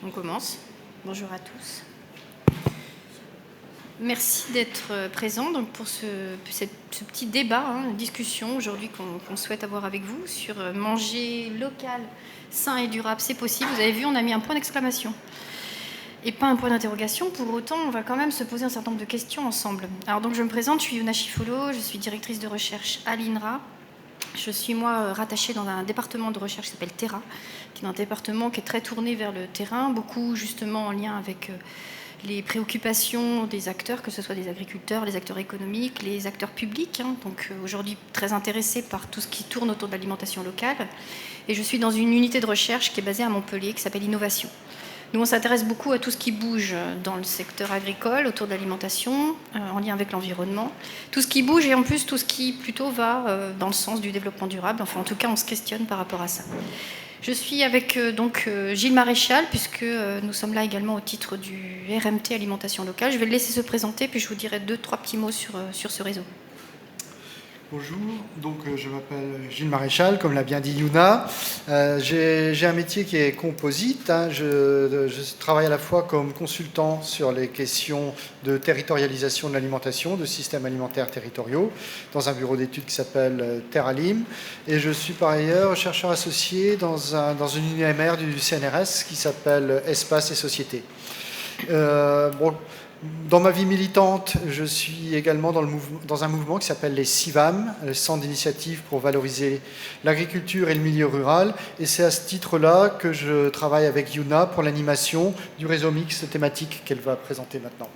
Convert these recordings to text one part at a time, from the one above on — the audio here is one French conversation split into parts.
On commence. Bonjour à tous. Merci d'être présents donc, pour ce petit débat, discussion aujourd'hui qu'on souhaite avoir avec vous sur manger local, sain et durable, c'est possible. Vous avez vu, on a mis un point d'exclamation et pas un point d'interrogation. Pour autant, on va quand même se poser un certain nombre de questions ensemble. Alors donc je me présente, je suis Yuna Chifolo, je suis directrice de recherche à l'INRA. Je suis, moi, rattachée dans un département de recherche qui s'appelle Terra, qui est un département qui est très tourné vers le terrain, beaucoup justement en lien avec les préoccupations des acteurs, que ce soit des agriculteurs, les acteurs économiques, les acteurs publics. Donc aujourd'hui très intéressée par tout ce qui tourne autour de l'alimentation locale. Et je suis dans une unité de recherche qui est basée à Montpellier, qui s'appelle Innovation. Nous, on s'intéresse beaucoup à tout ce qui bouge dans le secteur agricole, autour de l'alimentation, en lien avec l'environnement. Tout ce qui bouge et en plus tout ce qui plutôt va dans le sens du développement durable. Enfin, en tout cas, on se questionne par rapport à ça. Je suis avec Gilles Maréchal, puisque nous sommes là également au titre du RMT Alimentation Locale. Je vais le laisser se présenter, puis je vous dirai 2-3 petits mots sur ce réseau. Bonjour, donc je m'appelle Gilles Maréchal, comme l'a bien dit Yuna. J'ai un métier qui est composite. Je travaille à la fois comme consultant sur les questions de territorialisation de l'alimentation, de systèmes alimentaires territoriaux, dans un bureau d'études qui s'appelle Terralim. Et je suis par ailleurs chercheur associé dans une UMR du CNRS qui s'appelle Espace et Société. Dans ma vie militante, je suis également dans un mouvement qui s'appelle les CIVAM, le Centre d'initiative pour valoriser l'agriculture et le milieu rural. Et c'est à ce titre-là que je travaille avec Yuna pour l'animation du réseau mixte thématique qu'elle va présenter maintenant.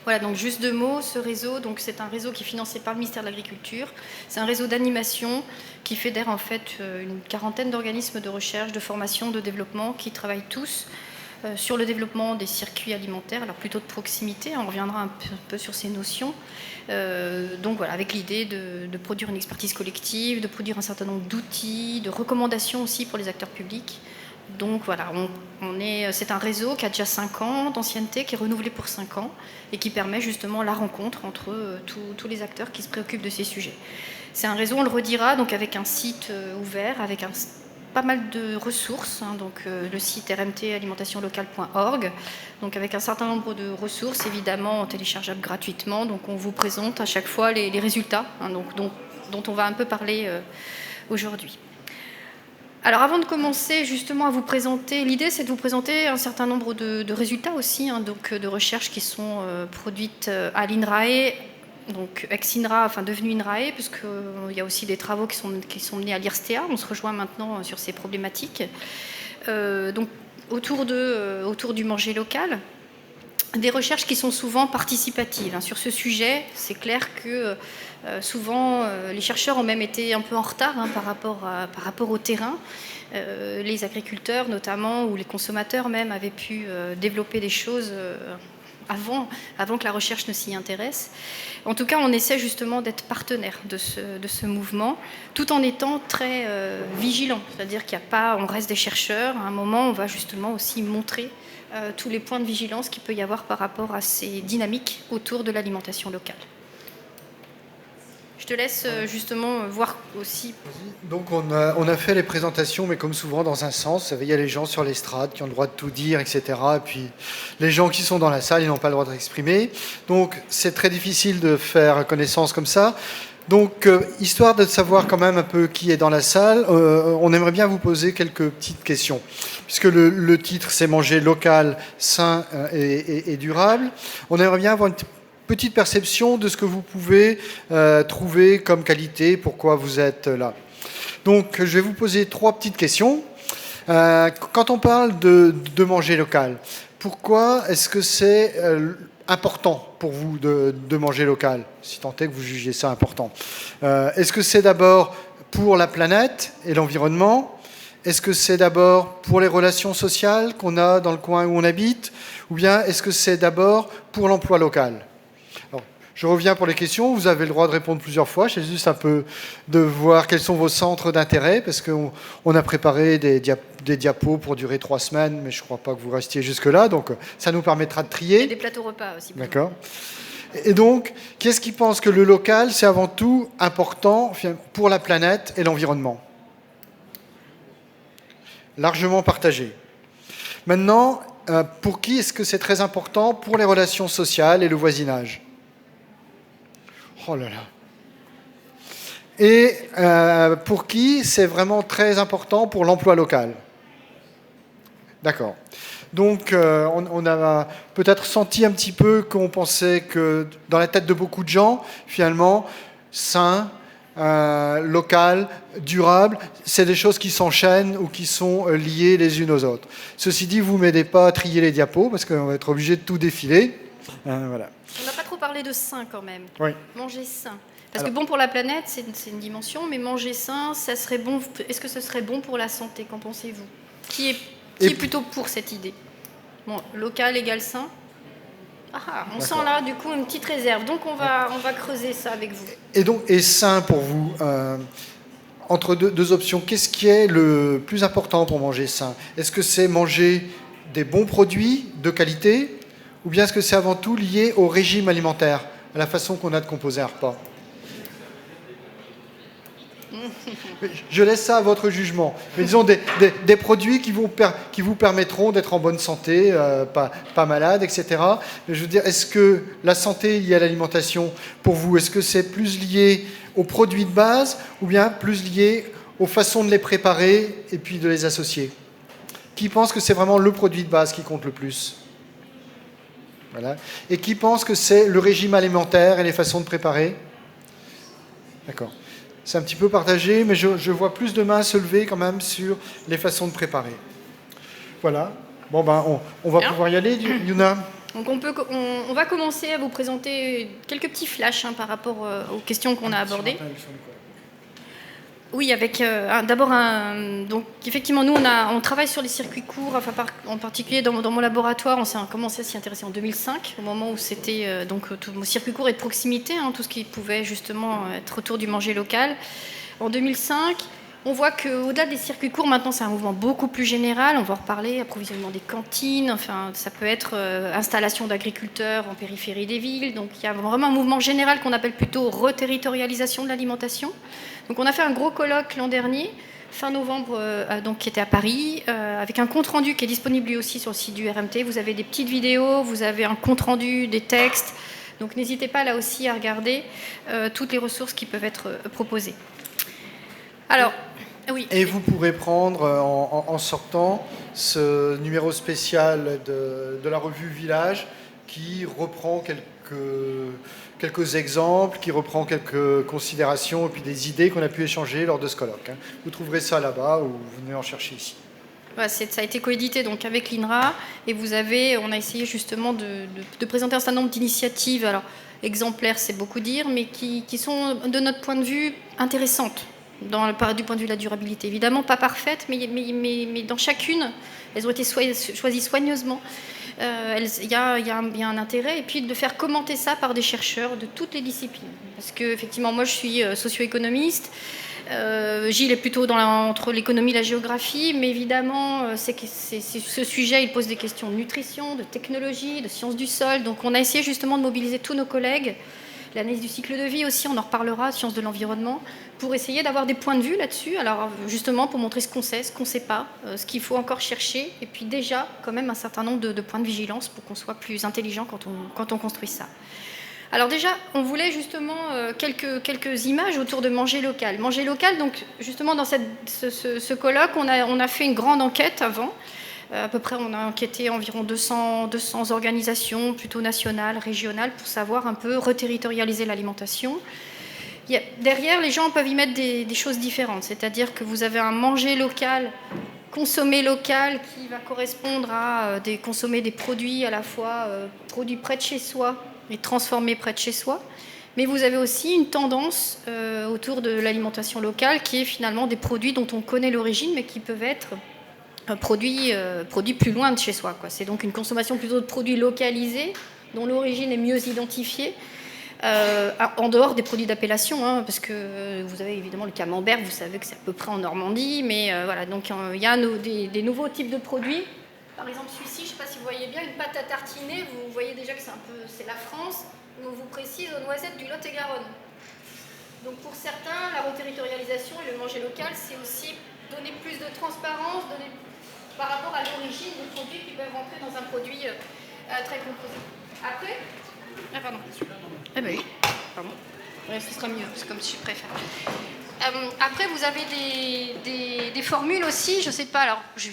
Voilà, donc juste 2 mots, ce réseau, donc c'est un réseau qui est financé par le ministère de l'Agriculture. C'est un réseau d'animation qui fédère en fait une quarantaine d'organismes de recherche, de formation, de développement qui travaillent tous sur le développement des circuits alimentaires, alors plutôt de proximité, on reviendra un peu sur ces notions. Donc voilà, avec l'idée de produire une expertise collective, de produire un certain nombre d'outils, de recommandations aussi pour les acteurs publics. Donc voilà, c'est un réseau qui a déjà 5 ans d'ancienneté, qui est renouvelé pour 5 ans et qui permet justement la rencontre entre tous les acteurs qui se préoccupent de ces sujets. C'est un réseau, on le redira, donc avec un site ouvert, avec pas mal de ressources, donc le site rmtalimentationnlocale.org, donc avec un certain nombre de ressources, évidemment téléchargeables gratuitement. Donc on vous présente à chaque fois les résultats dont on va un peu parler aujourd'hui. Alors avant de commencer justement à vous présenter, l'idée c'est de vous présenter un certain nombre de résultats aussi, donc de recherches qui sont produites à l'INRAE, donc ex-INRA, enfin devenu INRAE, puisqu'il y a aussi des travaux qui sont menés à l'IRSTEA. On se rejoint maintenant sur ces problématiques. Donc autour du manger local, des recherches qui sont souvent participatives. Sur ce sujet, c'est clair que souvent les chercheurs ont même été un peu en retard par rapport au terrain. Les agriculteurs notamment, ou les consommateurs même, avaient pu développer des choses avant que la recherche ne s'y intéresse. En tout cas, on essaie justement d'être partenaire de ce mouvement, tout en étant très vigilant. C'est-à-dire on reste des chercheurs. À un moment, on va justement aussi montrer tous les points de vigilance qu'il peut y avoir par rapport à ces dynamiques autour de l'alimentation locale. Je te laisse justement voir aussi. Donc on a fait les présentations, mais comme souvent dans un sens. Vous savez, il y a les gens sur l'estrade qui ont le droit de tout dire, etc. Et puis les gens qui sont dans la salle, ils n'ont pas le droit de s'exprimer. Donc c'est très difficile de faire connaissance comme ça. Donc, histoire de savoir quand même un peu qui est dans la salle, on aimerait bien vous poser quelques petites questions. Puisque le titre, c'est « Manger local, sain et durable », on aimerait bien avoir une petite perception de ce que vous pouvez trouver comme qualité, pourquoi vous êtes là. Donc, je vais vous poser 3 petites questions. Quand on parle de manger local, pourquoi est-ce que c'est important pour vous de manger local, si tant est que vous jugez ça important? Est-ce que c'est d'abord pour la planète et l'environnement? Est-ce que c'est d'abord pour les relations sociales qu'on a dans le coin où on habite? Ou bien est-ce que c'est d'abord pour l'emploi local? Alors, je reviens pour les questions. Vous avez le droit de répondre plusieurs fois. C'est juste un peu de voir quels sont vos centres d'intérêt, parce qu'on a préparé des diapos pour durer 3 semaines, mais je ne crois pas que vous restiez jusque-là. Donc, ça nous permettra de trier. Et des plateaux repas aussi. D'accord. Et donc, qu'est-ce qui pense que le local, c'est avant tout important pour la planète et l'environnement? Largement partagé. Maintenant, pour qui est-ce que c'est très important pour les relations sociales et le voisinage? Oh là là. Et pour qui c'est vraiment très important pour l'emploi local? D'accord. Donc, on a peut-être senti un petit peu qu'on pensait que dans la tête de beaucoup de gens, finalement, sain, local, durable, c'est des choses qui s'enchaînent ou qui sont liées les unes aux autres. Ceci dit, vous ne m'aidez pas à trier les diapos parce qu'on va être obligé de tout défiler. Voilà. On n'a pas trop parlé de sain quand même. Oui. Manger sain. Parce que bon, pour la planète, c'est une dimension, mais manger sain, ça serait bon. Est-ce que ce serait bon pour la santé? Qu'en pensez-vous? Qui est plutôt pour cette idée? Bon, local égale sain. Ah, on sent là du coup une petite réserve. Donc on va creuser ça avec vous. Et sain pour vous, entre deux options, qu'est-ce qui est le plus important pour manger sain? Est-ce que c'est manger des bons produits de qualité, ou bien est-ce que c'est avant tout lié au régime alimentaire, à la façon qu'on a de composer un repas? Je laisse ça à votre jugement. Mais disons des produits qui vous permettront d'être en bonne santé, pas malade, etc. Mais je veux dire, est-ce que la santé liée à l'alimentation, pour vous, est-ce que c'est plus lié aux produits de base ou bien plus lié aux façons de les préparer et puis de les associer? Qui pense que c'est vraiment le produit de base qui compte le plus? Voilà. Et qui pense que c'est le régime alimentaire et les façons de préparer? D'accord. C'est un petit peu partagé, mais je vois plus de mains se lever quand même sur les façons de préparer. Voilà. Bon, ben, on va pouvoir y aller, Yuna. Donc on va commencer à vous présenter quelques petits flashs par rapport aux questions qu'on a abordées. Oui, avec d'abord donc effectivement nous on travaille sur les circuits courts, enfin en particulier dans mon laboratoire, on s'est commencé à s'y intéresser en 2005, au moment où c'était tout mon circuit court et de proximité, tout ce qui pouvait justement être autour du manger local. En 2005, on voit qu'au-delà des circuits courts, maintenant c'est un mouvement beaucoup plus général, on va en reparler, approvisionnement des cantines, enfin ça peut être installation d'agriculteurs en périphérie des villes, donc il y a vraiment un mouvement général qu'on appelle plutôt reterritorialisation de l'alimentation. Donc on a fait un gros colloque l'an dernier, fin novembre, donc, qui était à Paris, avec un compte-rendu qui est disponible lui aussi sur le site du RMT. Vous avez des petites vidéos, vous avez un compte-rendu, des textes, donc n'hésitez pas là aussi à regarder toutes les ressources qui peuvent être proposées. Alors, oui. Et vous pourrez prendre en sortant ce numéro spécial de la revue Village qui reprend quelques exemples, qui reprend quelques considérations et puis des idées qu'on a pu échanger lors de ce colloque. Vous trouverez ça là-bas ou vous venez en chercher ici. Voilà, ça a été coédité donc avec l'INRA et on a essayé justement de présenter un certain nombre d'initiatives, alors exemplaires c'est beaucoup dire, mais qui sont de notre point de vue intéressantes. Du point de vue de la durabilité. Évidemment, pas parfaite, mais dans chacune, elles ont été choisies soigneusement. Il y a un intérêt, et puis de faire commenter ça par des chercheurs de toutes les disciplines. Parce que, effectivement, moi, je suis socio-économiste. Gilles est plutôt entre l'économie et la géographie, mais évidemment, ce sujet, il pose des questions de nutrition, de technologie, de sciences du sol. Donc, on a essayé justement de mobiliser tous nos collègues. L'analyse du cycle de vie aussi, on en reparlera, sciences de l'environnement, pour essayer d'avoir des points de vue là-dessus. Alors justement, pour montrer ce qu'on sait, ce qu'on ne sait pas, ce qu'il faut encore chercher, et puis déjà quand même un certain nombre de points de vigilance pour qu'on soit plus intelligent quand on construit ça. Alors déjà, on voulait justement quelques images autour de manger local. Manger local, donc justement dans ce colloque, on a fait une grande enquête avant. À peu près, on a enquêté environ 200 organisations, plutôt nationales, régionales, pour savoir un peu reterritorialiser l'alimentation. Derrière, les gens peuvent y mettre des choses différentes. C'est-à-dire que vous avez un manger local, consommer local, qui va correspondre à consommer des produits à la fois produits près de chez soi et transformés près de chez soi. Mais vous avez aussi une tendance autour de l'alimentation locale, qui est finalement des produits dont on connaît l'origine, mais qui peuvent être produits plus loin de chez soi. C'est donc une consommation plutôt de produits localisés, dont l'origine est mieux identifiée, en dehors des produits d'appellation, parce que vous avez évidemment le camembert, vous savez que c'est à peu près en Normandie, mais voilà, donc il y a des nouveaux types de produits. Par exemple, celui-ci, je ne sais pas si vous voyez bien, une pâte à tartiner, vous voyez déjà que c'est la France, mais on vous précise aux noisettes du Lot-et-Garonne. Donc pour certains, la reterritorialisation et le manger local, c'est aussi donner plus de transparence, par rapport à l'origine de produits qui peuvent rentrer dans un produit très composé. Après, pardon. Eh ben oui, pardon. Ouais, ce sera mieux, c'est comme si je préfère. Après, vous avez des formules aussi, je ne sais pas, alors je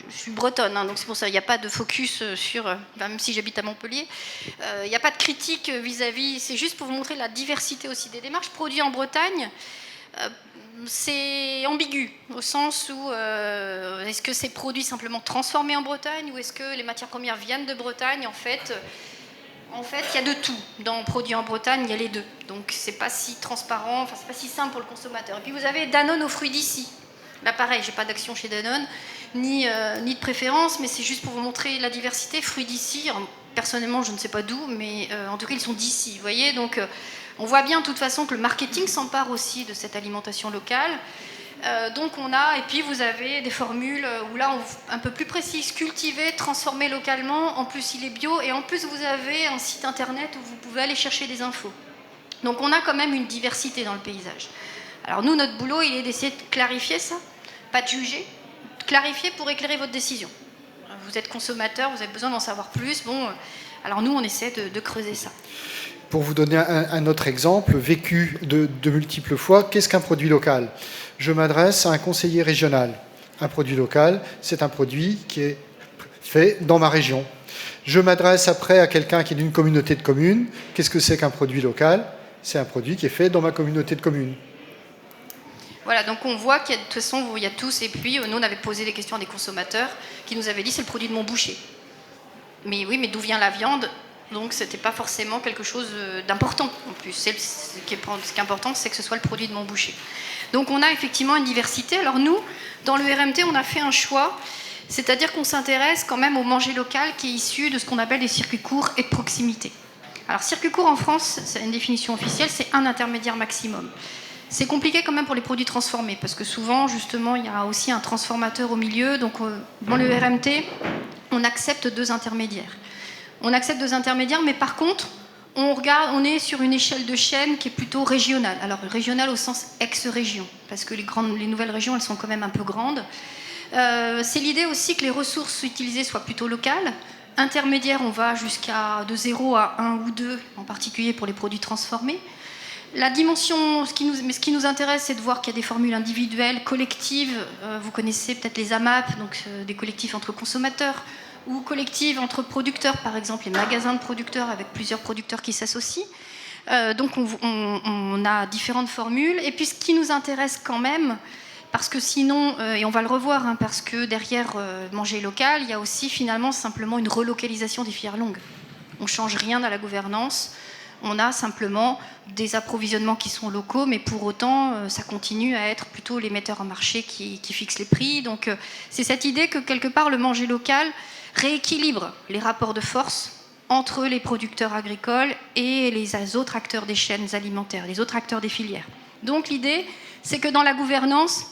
suis bretonne, hein, donc c'est pour ça, il n'y a pas de focus sur, même si j'habite à Montpellier, il n'y a pas de critique vis-à-vis, c'est juste pour vous montrer la diversité aussi des démarches. Produits en Bretagne, c'est ambigu, au sens où est-ce que c'est produit simplement transformé en Bretagne, ou est-ce que les matières premières viennent de Bretagne, en fait, il y a de tout. Dans Produits en Bretagne, il y a les deux. Donc, c'est pas si transparent, enfin, c'est pas si simple pour le consommateur. Et puis, vous avez Danone aux fruits d'ici. Là, pareil, j'ai pas d'action chez Danone, ni de préférence, mais c'est juste pour vous montrer la diversité. Fruits d'ici, personnellement, je ne sais pas d'où, mais en tout cas, ils sont d'ici. Vous voyez, donc, on voit bien, de toute façon, que le marketing s'empare aussi de cette alimentation locale. Donc on a, et puis vous avez des formules où là, un peu plus précises, cultivé, transformé localement, en plus il est bio, et en plus vous avez un site internet où vous pouvez aller chercher des infos. Donc on a quand même une diversité dans le paysage. Alors nous, notre boulot, il est d'essayer de clarifier ça, pas de juger, clarifier pour éclairer votre décision. Vous êtes consommateur, vous avez besoin d'en savoir plus, bon, alors nous on essaie de creuser ça. Pour vous donner un autre exemple, vécu de multiples fois, qu'est-ce qu'un produit local ? Je m'adresse à un conseiller régional. Un produit local, c'est un produit qui est fait dans ma région. Je m'adresse après à quelqu'un qui est d'une communauté de communes. Qu'est-ce que c'est qu'un produit local ? C'est un produit qui est fait dans ma communauté de communes. Voilà, donc on voit qu'il y a, de toute façon, il y a tous, et puis nous on avait posé des questions à des consommateurs qui nous avaient dit c'est le produit de mon boucher. Mais oui, mais d'où vient la viande ? Donc c'était pas forcément quelque chose d'important en plus. Ce qui est important, c'est que ce soit le produit de mon boucher. Donc on a effectivement une diversité. Alors nous, dans le RMT, on a fait un choix, c'est-à-dire qu'on s'intéresse quand même au manger local qui est issu de ce qu'on appelle des circuits courts et de proximité. Alors circuit court en France, c'est une définition officielle, c'est un intermédiaire maximum. C'est compliqué quand même pour les produits transformés, parce que souvent, justement, il y a aussi un transformateur au milieu. Donc dans le RMT, on accepte 2 intermédiaires. On accepte 2 intermédiaires, mais par contre, on est sur une échelle de chaîne qui est plutôt régionale. Alors régionale au sens ex-région, parce que les nouvelles régions, elles sont quand même un peu grandes. C'est l'idée aussi que les ressources utilisées soient plutôt locales. Intermédiaire, on va jusqu'à de 0 à 1 ou 2, en particulier pour les produits transformés. La dimension, ce qui nous intéresse, c'est de voir qu'il y a des formules individuelles, collectives. Vous connaissez peut-être les AMAP, donc des collectifs entre consommateurs, ou collectives entre producteurs, par exemple les magasins de producteurs avec plusieurs producteurs qui s'associent. Donc on a différentes formules. Et puis ce qui nous intéresse quand même, parce que sinon, et on va le revoir, hein, parce que derrière manger local, il y a aussi finalement simplement une relocalisation des filières longues. On ne change rien à la gouvernance. On a simplement des approvisionnements qui sont locaux, mais pour autant, ça continue à être plutôt les metteurs en marché qui fixent les prix. Donc c'est cette idée que quelque part, le manger local rééquilibre les rapports de force entre les producteurs agricoles et les autres acteurs des chaînes alimentaires, les autres acteurs des filières. Donc l'idée, c'est que dans la gouvernance,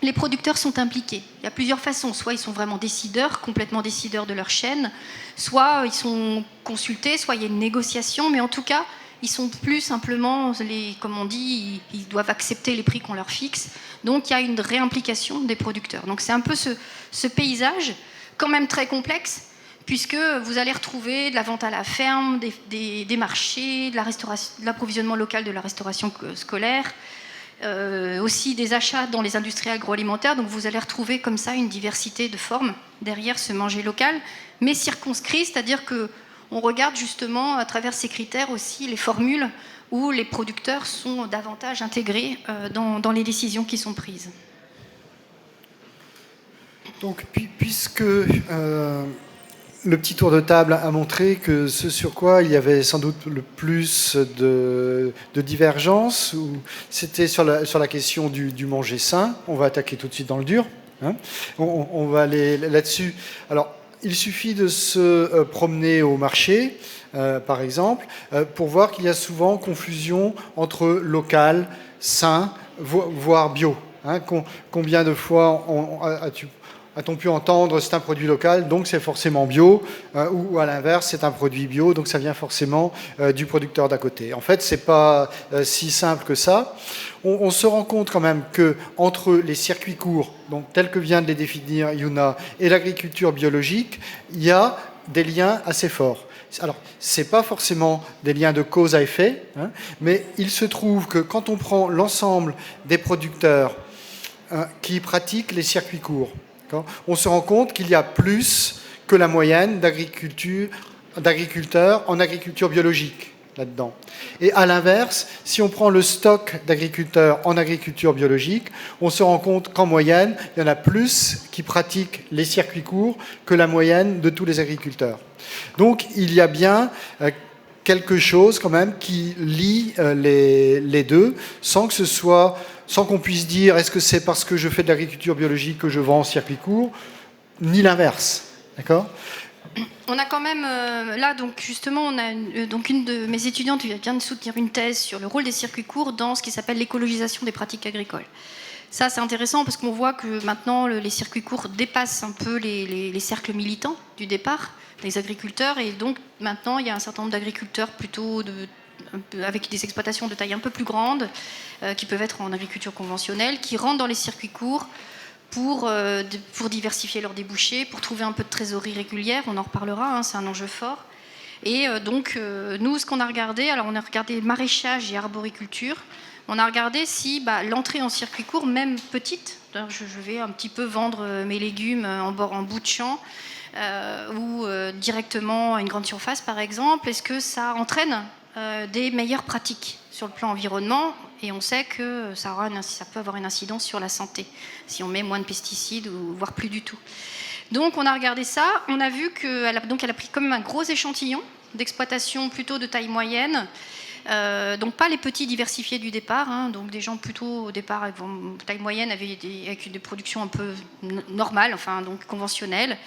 les producteurs sont impliqués. Il y a plusieurs façons. Soit ils sont vraiment décideurs, complètement décideurs de leur chaîne, soit ils sont consultés, soit il y a une négociation, mais en tout cas, ils sont plus simplement, comme on dit, ils doivent accepter les prix qu'on leur fixe. Donc il y a une réimplication des producteurs. Donc c'est un peu ce paysage, quand même très complexe, puisque vous allez retrouver de la vente à la ferme, des marchés, de l'approvisionnement local de la restauration scolaire, aussi des achats dans les industries agroalimentaires. Donc vous allez retrouver comme ça une diversité de formes derrière ce manger local, mais circonscrit, c'est-à-dire qu'on regarde justement à travers ces critères aussi les formules où les producteurs sont davantage intégrés dans les décisions qui sont prises. Donc, puisque le petit tour de table a montré que ce sur quoi il y avait sans doute le plus de divergences, c'était sur la question du manger sain. On va attaquer tout de suite dans le dur. Hein. On va aller là-dessus. Alors, il suffit de se promener au marché, par exemple, pour voir qu'il y a souvent confusion entre local, sain, voire bio. Hein. Combien de fois a-t-on pu entendre c'est un produit local, donc c'est forcément bio, ou à l'inverse, c'est un produit bio, donc ça vient forcément du producteur d'à côté. En fait, c'est pas si simple que ça. On se rend compte quand même que entre les circuits courts, donc tels que vient de les définir Yuna, et l'agriculture biologique, il y a des liens assez forts. Alors, ce n'est pas forcément des liens de cause à effet, hein, mais il se trouve que quand on prend l'ensemble des producteurs qui pratiquent les circuits courts, on se rend compte qu'il y a plus que la moyenne d'agriculteurs en agriculture biologique là-dedans. Et à l'inverse, si on prend le stock d'agriculteurs en agriculture biologique, on se rend compte qu'en moyenne, il y en a plus qui pratiquent les circuits courts que la moyenne de tous les agriculteurs. Donc il y a bien quelque chose quand même qui lie les deux, sans qu'on puisse dire est-ce que c'est parce que je fais de l'agriculture biologique que je vends en circuit court, ni l'inverse. D'accord ? On a quand même, là, donc justement, on a une de mes étudiantes qui vient de soutenir une thèse sur le rôle des circuits courts dans ce qui s'appelle l'écologisation des pratiques agricoles. Ça, c'est intéressant parce qu'on voit que maintenant, les circuits courts dépassent un peu les cercles militants du départ des agriculteurs. Et donc, maintenant, il y a un certain nombre d'agriculteurs plutôt avec des exploitations de taille un peu plus grande, qui peuvent être en agriculture conventionnelle, qui rentrent dans les circuits courts pour diversifier leurs débouchés, pour trouver un peu de trésorerie régulière. On en reparlera, hein, c'est un enjeu fort. Et donc, nous, ce qu'on a regardé, alors on a regardé maraîchage et arboriculture. On a regardé si l'entrée en circuit court, même petite, je vais un petit peu vendre mes légumes en bout de champ, ou directement à une grande surface, par exemple, est-ce que ça entraîne des meilleures pratiques sur le plan environnement, et on sait que ça peut avoir une incidence sur la santé, si on met moins de pesticides, ou voire plus du tout. Donc on a regardé ça, on a vu qu'elle a pris quand même un gros échantillon d'exploitation plutôt de taille moyenne, donc pas les petits diversifiés du départ, hein, donc des gens plutôt au départ avec taille moyenne avec des productions un peu normales, enfin donc conventionnelles,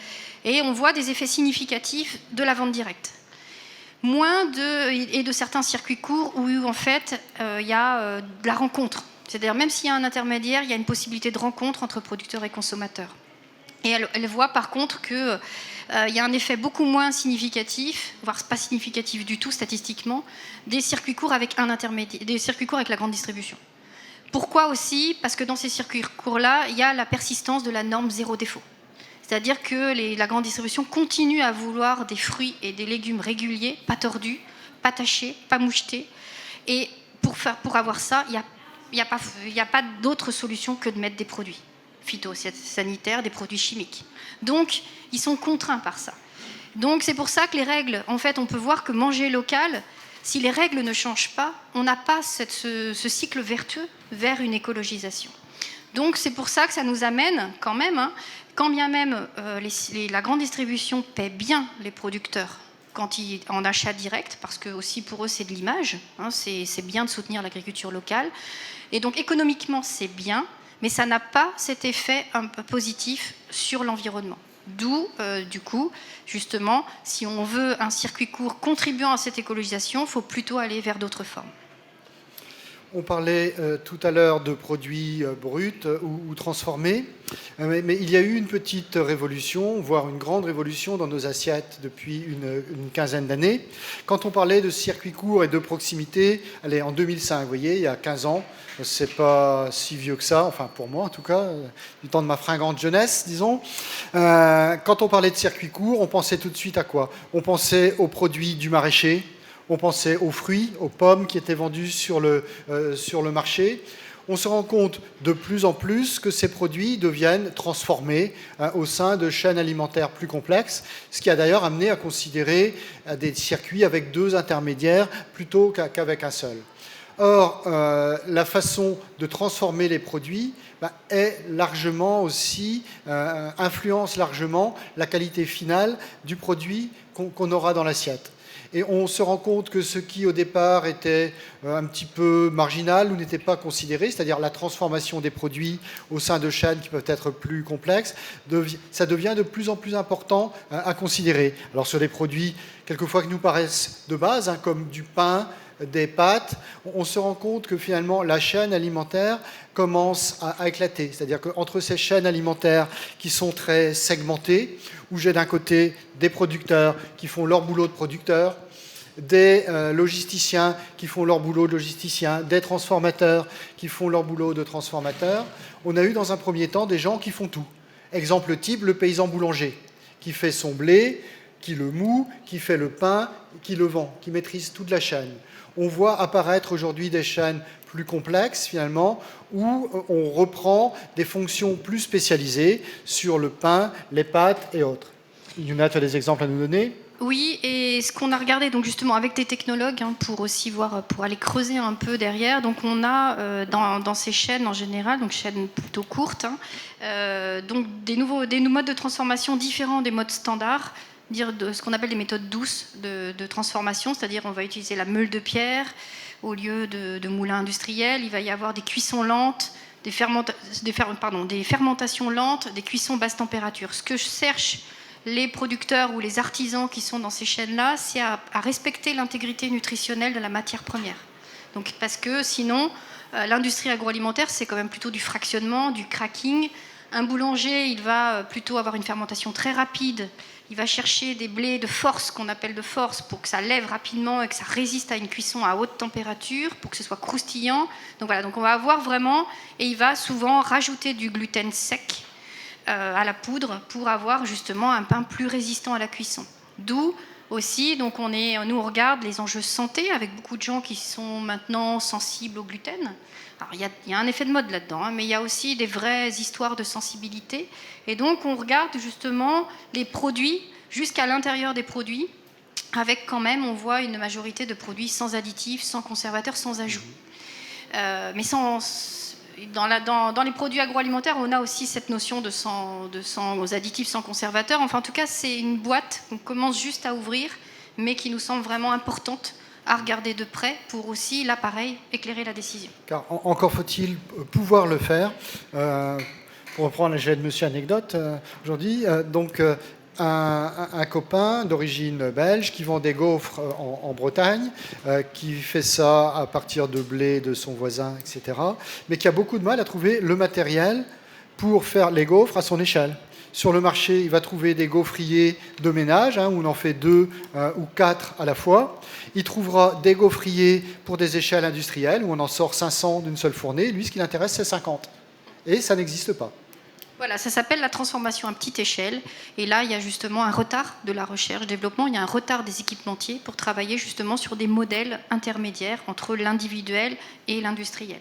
et on voit des effets significatifs de la vente directe. Moins de certains circuits courts où en fait il y a de la rencontre. C'est-à-dire même s'il y a un intermédiaire, il y a une possibilité de rencontre entre producteurs et consommateurs. Et elle voit par contre qu'il y a un effet beaucoup moins significatif, voire pas significatif du tout statistiquement, des circuits courts avec un intermédiaire, des circuits courts avec la grande distribution. Pourquoi aussi ? Parce que dans ces circuits courts-là, il y a la persistance de la norme zéro défaut. C'est-à-dire que la grande distribution continue à vouloir des fruits et des légumes réguliers, pas tordus, pas tachés, pas mouchetés. Et pour avoir ça, il n'y a pas d'autre solution que de mettre des produits phytosanitaires, des produits chimiques. Donc, ils sont contraints par ça. Donc, c'est pour ça que les règles, en fait, on peut voir que manger local, si les règles ne changent pas, on n'a pas ce cycle vertueux vers une écologisation. Donc, c'est pour ça que ça nous amène quand même, hein, quand bien même la grande distribution paie bien les producteurs en achat direct, parce que aussi pour eux c'est de l'image, hein, c'est bien de soutenir l'agriculture locale, et donc économiquement c'est bien, mais ça n'a pas cet effet un peu positif sur l'environnement. D'où, du coup, justement, si on veut un circuit court contribuant à cette écologisation, il faut plutôt aller vers d'autres formes. On parlait tout à l'heure de produits bruts ou transformés, mais il y a eu une petite révolution, voire une grande révolution dans nos assiettes depuis une quinzaine d'années. Quand on parlait de circuits courts et de proximité, allez, en 2005, vous voyez, il y a 15 ans, c'est pas si vieux que ça, enfin pour moi en tout cas, du temps de ma fringante jeunesse, disons. Quand on parlait de circuits courts, on pensait tout de suite à quoi ? On pensait aux produits du maraîcher, on pensait aux fruits, aux pommes qui étaient vendus sur le marché. On se rend compte de plus en plus que ces produits deviennent transformés au sein de chaînes alimentaires plus complexes, ce qui a d'ailleurs amené à considérer des circuits avec 2 intermédiaires plutôt qu'avec un seul. Or, la façon de transformer les produits est largement aussi, influence largement la qualité finale du produit qu'on aura dans l'assiette. Et on se rend compte que ce qui, au départ, était un petit peu marginal ou n'était pas considéré, c'est-à-dire la transformation des produits au sein de chaînes qui peuvent être plus complexes, ça devient de plus en plus important à considérer. Alors sur des produits, quelquefois, qui nous paraissent de base, hein, comme du pain, des pâtes, on se rend compte que finalement la chaîne alimentaire commence à éclater. C'est-à-dire qu'entre ces chaînes alimentaires qui sont très segmentées, où j'ai d'un côté des producteurs qui font leur boulot de producteurs, des logisticiens qui font leur boulot de logisticiens, des transformateurs qui font leur boulot de transformateurs, on a eu dans un premier temps des gens qui font tout. Exemple type, le paysan boulanger, qui fait son blé, qui le moud, qui fait le pain, qui le vend, qui maîtrise toute la chaîne. On voit apparaître aujourd'hui des chaînes plus complexes, finalement, où on reprend des fonctions plus spécialisées sur le pain, les pâtes et autres. Yuna, tu as des exemples à nous donner ? Oui, et ce qu'on a regardé donc justement avec des technologues pour aussi voir, pour aller creuser un peu derrière. Donc on a dans ces chaînes en général, donc chaînes plutôt courtes, donc des modes de transformation différents des modes standards, de ce qu'on appelle des méthodes douces de transformation, c'est-à-dire on va utiliser la meule de pierre au lieu de moulins industriels. Il va y avoir des cuissons lentes, des fermentations lentes, des cuissons basse température. Ce que je cherche les producteurs ou les artisans qui sont dans ces chaînes-là, c'est à respecter l'intégrité nutritionnelle de la matière première. Donc, parce que sinon, l'industrie agroalimentaire, c'est quand même plutôt du fractionnement, du cracking. Un boulanger, il va plutôt avoir une fermentation très rapide. Il va chercher des blés de force, qu'on appelle de force, pour que ça lève rapidement et que ça résiste à une cuisson à haute température, pour que ce soit croustillant. Donc voilà, donc on va avoir vraiment, et il va souvent rajouter du gluten sec à la poudre pour avoir justement un pain plus résistant à la cuisson. D'où aussi, donc nous on regarde les enjeux santé avec beaucoup de gens qui sont maintenant sensibles au gluten. Alors il y a un effet de mode là-dedans, mais il y a aussi des vraies histoires de sensibilité. Et donc on regarde justement les produits jusqu'à l'intérieur des produits, avec quand même, on voit une majorité de produits sans additifs, sans conservateurs, sans ajouts. Mais dans les produits agroalimentaires, on a aussi cette notion de sans additifs, sans conservateurs. Enfin, en tout cas, c'est une boîte qu'on commence juste à ouvrir, mais qui nous semble vraiment importante à regarder de près pour aussi, là, pareil, éclairer la décision. Car encore faut-il pouvoir le faire. Pour reprendre, j'ai de monsieur anecdote aujourd'hui. Un copain d'origine belge qui vend des gaufres en Bretagne, qui fait ça à partir de blé de son voisin, etc., mais qui a beaucoup de mal à trouver le matériel pour faire les gaufres à son échelle. Sur le marché, il va trouver des gaufriers de ménage, où on en fait 2 ou 4 à la fois. Il trouvera des gaufriers pour des échelles industrielles, où on en sort 500 d'une seule fournée. Lui, ce qui l'intéresse, c'est 50. Et ça n'existe pas. Voilà, ça s'appelle la transformation à petite échelle. Et là, il y a justement un retard de la recherche-développement, il y a un retard des équipementiers pour travailler justement sur des modèles intermédiaires entre l'individuel et l'industriel.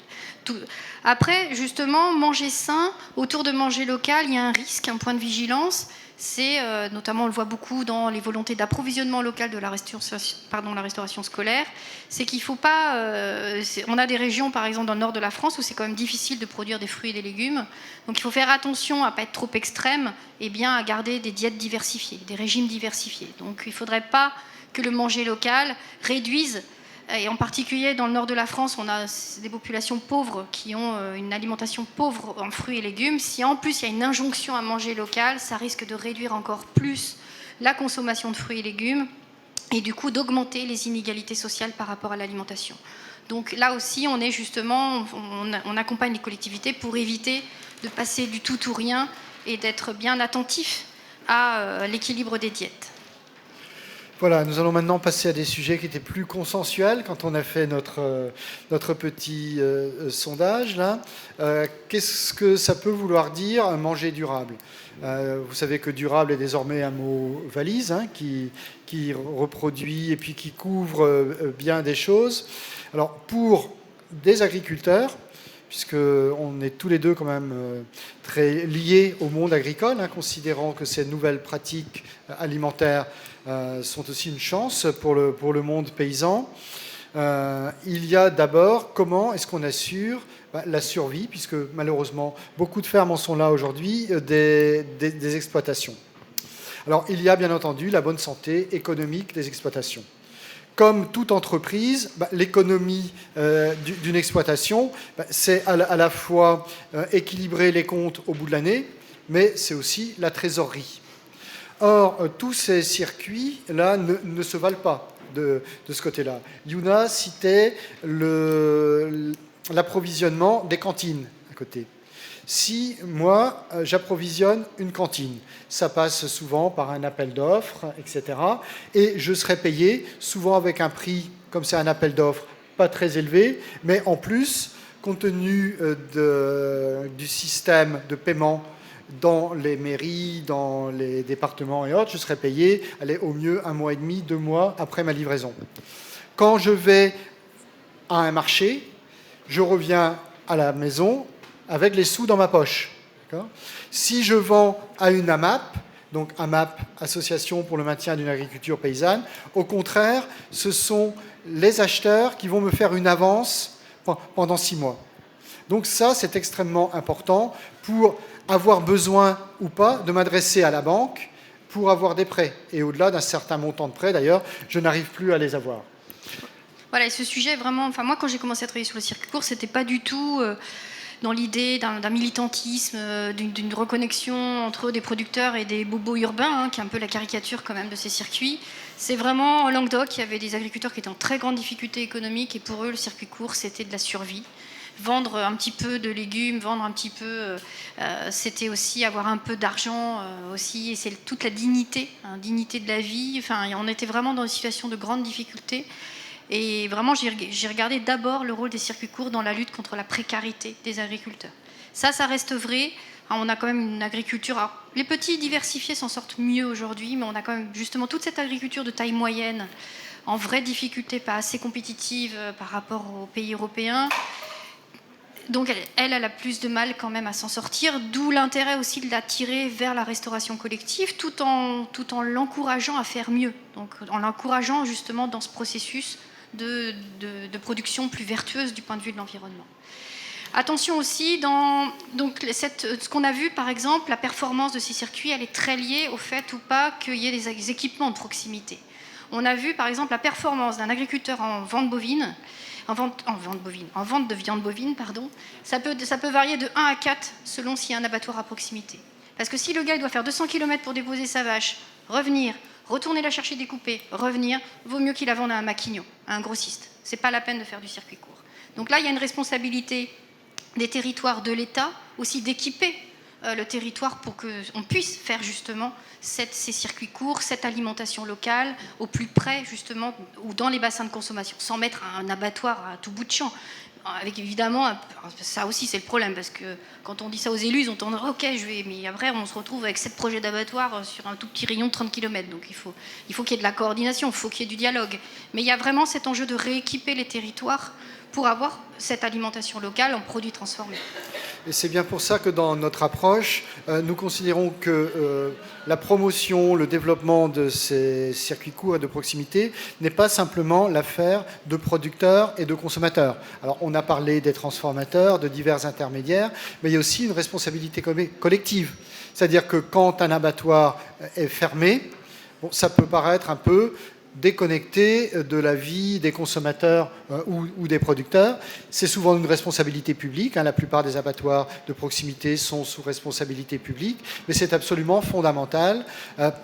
Après, justement, manger sain, autour de manger local, il y a un risque, un point de vigilance. C'est notamment, on le voit beaucoup dans les volontés d'approvisionnement local de la restauration scolaire, c'est qu'il ne faut pas... on a des régions, par exemple, dans le nord de la France, où c'est quand même difficile de produire des fruits et des légumes. Donc il faut faire attention à ne pas être trop extrême et bien à garder des diètes diversifiées, des régimes diversifiés. Donc il ne faudrait pas que le manger local réduise. Et en particulier, dans le nord de la France, on a des populations pauvres qui ont une alimentation pauvre en fruits et légumes. Si en plus il y a une injonction à manger local, ça risque de réduire encore plus la consommation de fruits et légumes et du coup d'augmenter les inégalités sociales par rapport à l'alimentation. Donc là aussi, on accompagne les collectivités pour éviter de passer du tout ou rien et d'être bien attentif à l'équilibre des diètes. Voilà, nous allons maintenant passer à des sujets qui étaient plus consensuels quand on a fait notre petit sondage. Là. Qu'est-ce que ça peut vouloir dire manger durable ? Vous savez que durable est désormais un mot valise qui reproduit et puis qui couvre bien des choses. Alors pour des agriculteurs, puisqu'on est tous les deux quand même très liés au monde agricole, considérant que ces nouvelles pratiques alimentaires sont aussi une chance pour le monde paysan. Il y a d'abord comment est-ce qu'on assure la survie, puisque malheureusement beaucoup de fermes en sont là aujourd'hui, des exploitations. Alors il y a bien entendu la bonne santé économique des exploitations. Comme toute entreprise, l'économie d'une exploitation, c'est à la fois équilibrer les comptes au bout de l'année, mais c'est aussi la trésorerie. Or, tous ces circuits-là ne se valent pas. de ce côté-là. Yuna citait l'approvisionnement des cantines à côté. Si moi, j'approvisionne une cantine, ça passe souvent par un appel d'offres, etc. Et je serai payé souvent avec un prix, comme c'est un appel d'offres, pas très élevé, mais en plus, compte tenu du système de paiement dans les mairies, dans les départements et autres, je serai payé, au mieux, 1 mois et demi, 2 mois après ma livraison. Quand je vais à un marché, je reviens à la maison avec les sous dans ma poche. Si je vends à une AMAP, donc AMAP, Association pour le maintien d'une agriculture paysanne, au contraire, ce sont les acheteurs qui vont me faire une avance pendant 6 mois. Donc ça, c'est extrêmement important pour avoir besoin ou pas de m'adresser à la banque pour avoir des prêts. Et au-delà d'un certain montant de prêts, d'ailleurs, je n'arrive plus à les avoir. Voilà, et ce sujet, vraiment, enfin moi, quand j'ai commencé à travailler sur le circuit court, c'était pas du tout dans l'idée d'un militantisme, d'une reconnexion entre des producteurs et des bobos urbains, qui est un peu la caricature quand même de ces circuits. C'est vraiment en Languedoc, il y avait des agriculteurs qui étaient en très grande difficulté économique, et pour eux, le circuit court, c'était de la survie. Vendre un petit peu de légumes, vendre un petit peu, c'était aussi avoir un peu d'argent aussi, et c'est toute la dignité, dignité de la vie. Enfin, on était vraiment dans une situation de grande difficulté. Et vraiment, j'ai regardé d'abord le rôle des circuits courts dans la lutte contre la précarité des agriculteurs. Ça reste vrai. On a quand même une agriculture... Alors, les petits diversifiés s'en sortent mieux aujourd'hui, mais on a quand même justement toute cette agriculture de taille moyenne, en vraie difficulté, pas assez compétitive par rapport aux pays européens. Donc elle a plus de mal quand même à s'en sortir, d'où l'intérêt aussi de la tirer vers la restauration collective, tout en l'encourageant à faire mieux, donc en l'encourageant justement dans ce processus de production plus vertueuse du point de vue de l'environnement. Attention aussi, ce qu'on a vu par exemple, la performance de ces circuits, elle est très liée au fait ou pas qu'il y ait des équipements de proximité. On a vu par exemple la performance d'un agriculteur en vente bovine, en vente de viande bovine, pardon, ça peut varier de 1 à 4 selon s'il y a un abattoir à proximité. Parce que si le gars il doit faire 200 km pour déposer sa vache, revenir, retourner la chercher découpée, revenir, vaut mieux qu'il la vende à un maquignon, à un grossiste. C'est pas la peine de faire du circuit court. Donc là, il y a une responsabilité des territoires, de l'État, aussi d'équiper le territoire pour qu'on puisse faire justement ces circuits courts, cette alimentation locale au plus près justement ou dans les bassins de consommation, sans mettre un abattoir à tout bout de champ. Avec évidemment, ça aussi c'est le problème, parce que quand on dit ça aux élus, ils ont tendance, ok, mais après on se retrouve avec 7 projets d'abattoirs sur un tout petit rayon de 30 km, donc il faut qu'il y ait de la coordination, il faut qu'il y ait du dialogue. Mais il y a vraiment cet enjeu de rééquiper les territoires pour avoir cette alimentation locale en produits transformés. Et c'est bien pour ça que dans notre approche, nous considérons que la promotion, le développement de ces circuits courts et de proximité n'est pas simplement l'affaire de producteurs et de consommateurs. Alors on a parlé des transformateurs, de divers intermédiaires, mais il y a aussi une responsabilité collective. C'est-à-dire que quand un abattoir est fermé, ça peut paraître un peu déconnecté de la vie des consommateurs ou des producteurs. C'est souvent une responsabilité publique. La plupart des abattoirs de proximité sont sous responsabilité publique, mais c'est absolument fondamental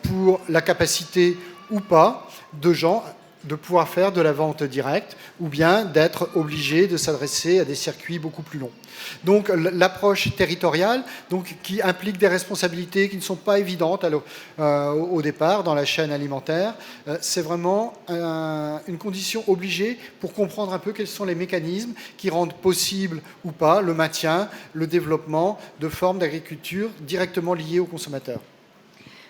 pour la capacité ou pas de gens de pouvoir faire de la vente directe ou bien d'être obligés de s'adresser à des circuits beaucoup plus longs. Donc l'approche territoriale, qui implique des responsabilités qui ne sont pas évidentes au départ dans la chaîne alimentaire, c'est vraiment une condition obligée pour comprendre un peu quels sont les mécanismes qui rendent possible ou pas le maintien, le développement de formes d'agriculture directement liées aux consommateurs.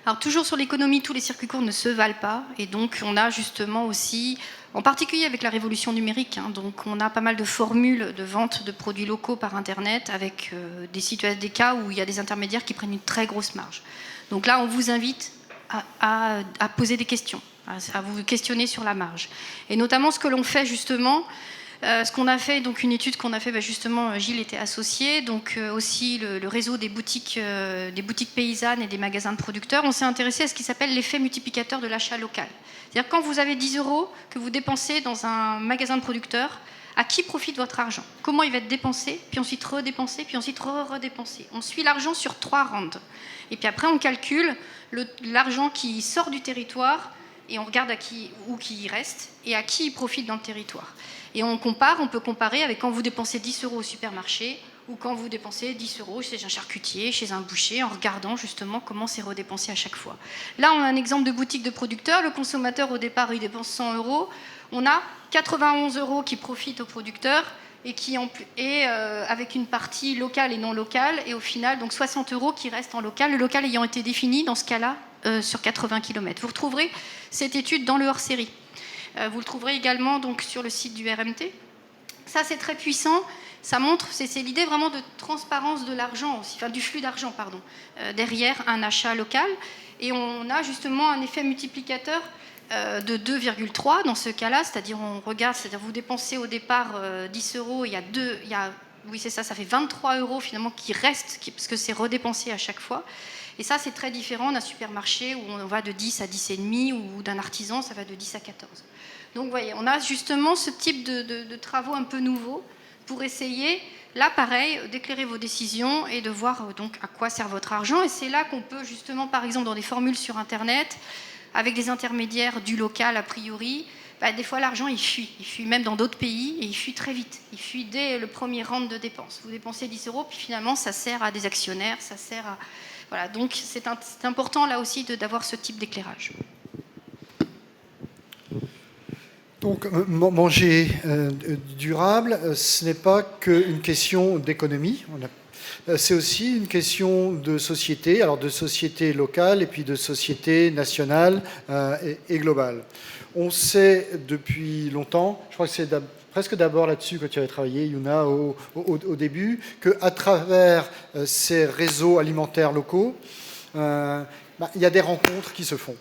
Alors toujours sur l'économie, tous les circuits courts ne se valent pas, et donc on a justement aussi, en particulier avec la révolution numérique, donc on a pas mal de formules de vente de produits locaux par Internet avec des cas où il y a des intermédiaires qui prennent une très grosse marge. Donc là, on vous invite à poser des questions, à vous questionner sur la marge. Et notamment ce que l'on fait justement, ce qu'on a fait, donc une étude qu'on a fait, justement, Gilles était associé, donc aussi le réseau des boutiques paysannes et des magasins de producteurs. On s'est intéressé à ce qui s'appelle l'effet multiplicateur de l'achat local. C'est-à-dire quand vous avez 10 € que vous dépensez dans un magasin de producteurs, à qui profite votre argent? Comment il va être dépensé, puis ensuite redépensé, puis ensuite redépensé. On suit l'argent sur 3 rounds. Et puis après, on calcule l'argent qui sort du territoire et on regarde où qui reste et à qui il profite dans le territoire. Et on peut comparer avec quand vous dépensez 10 € au supermarché ou quand vous dépensez 10 € chez un charcutier, chez un boucher, en regardant justement comment c'est redépensé à chaque fois. Là, on a un exemple de boutique de producteur. Le consommateur, au départ, il dépense 100 €. On a 91 € qui profitent au producteur et avec une partie locale et non locale. Et au final, donc 60 € qui restent en local, le local ayant été défini, dans ce cas-là, sur 80 km. Vous retrouverez cette étude dans le hors-série. Vous le trouverez également donc, sur le site du RMT. Ça, c'est très puissant. Ça montre, c'est l'idée vraiment de transparence de l'argent aussi, enfin du flux d'argent, pardon, derrière un achat local. Et on a justement un effet multiplicateur de 2,3 dans ce cas-là, c'est-à-dire on regarde, c'est-à-dire vous dépensez au départ 10 €, oui c'est ça, ça fait 23 € finalement qui restent, parce que c'est redépensé à chaque fois. Et ça, c'est très différent d'un supermarché où on va de 10 à 10,5 ou d'un artisan, ça va de 10 à 14. Donc, vous voyez, on a justement ce type de travaux un peu nouveaux pour essayer, là, pareil, d'éclairer vos décisions et de voir donc à quoi sert votre argent. Et c'est là qu'on peut justement, par exemple, dans des formules sur Internet, avec des intermédiaires du local a priori, des fois l'argent il fuit même dans d'autres pays et il fuit très vite, il fuit dès le premier round de dépenses. Vous dépensez 10 € puis finalement ça sert à des actionnaires, ça sert à... Voilà, donc c'est important là aussi d'avoir ce type d'éclairage. Donc manger durable, ce n'est pas qu'une question d'économie. C'est aussi une question de société, alors de société locale et puis de société nationale et globale. On sait depuis longtemps, je crois que c'est presque d'abord là-dessus que tu avais travaillé, Yuna, au début, qu'à travers ces réseaux alimentaires locaux, il y a des rencontres qui se font.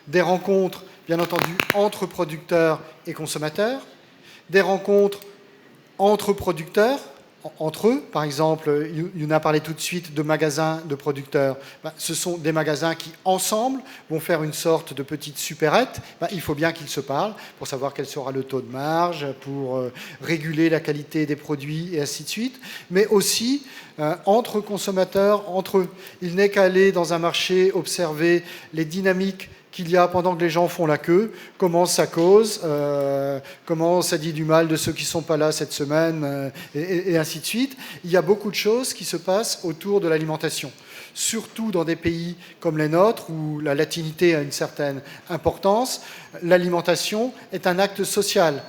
Des rencontres, bien entendu, entre producteurs et consommateurs, des rencontres entre producteurs, entre eux. Par exemple, Yuna parlait tout de suite de magasins de producteurs. Ce sont des magasins qui, ensemble, vont faire une sorte de petite supérette. Il faut bien qu'ils se parlent pour savoir quel sera le taux de marge, pour réguler la qualité des produits et ainsi de suite. Mais aussi entre consommateurs, entre eux. Il n'est qu'à aller dans un marché, observer les dynamiques qu'il y a pendant que les gens font la queue, comment ça cause, comment ça dit du mal de ceux qui ne sont pas là cette semaine, et ainsi de suite. Il y a beaucoup de choses qui se passent autour de l'alimentation, surtout dans des pays comme les nôtres, où la latinité a une certaine importance. L'alimentation est un acte social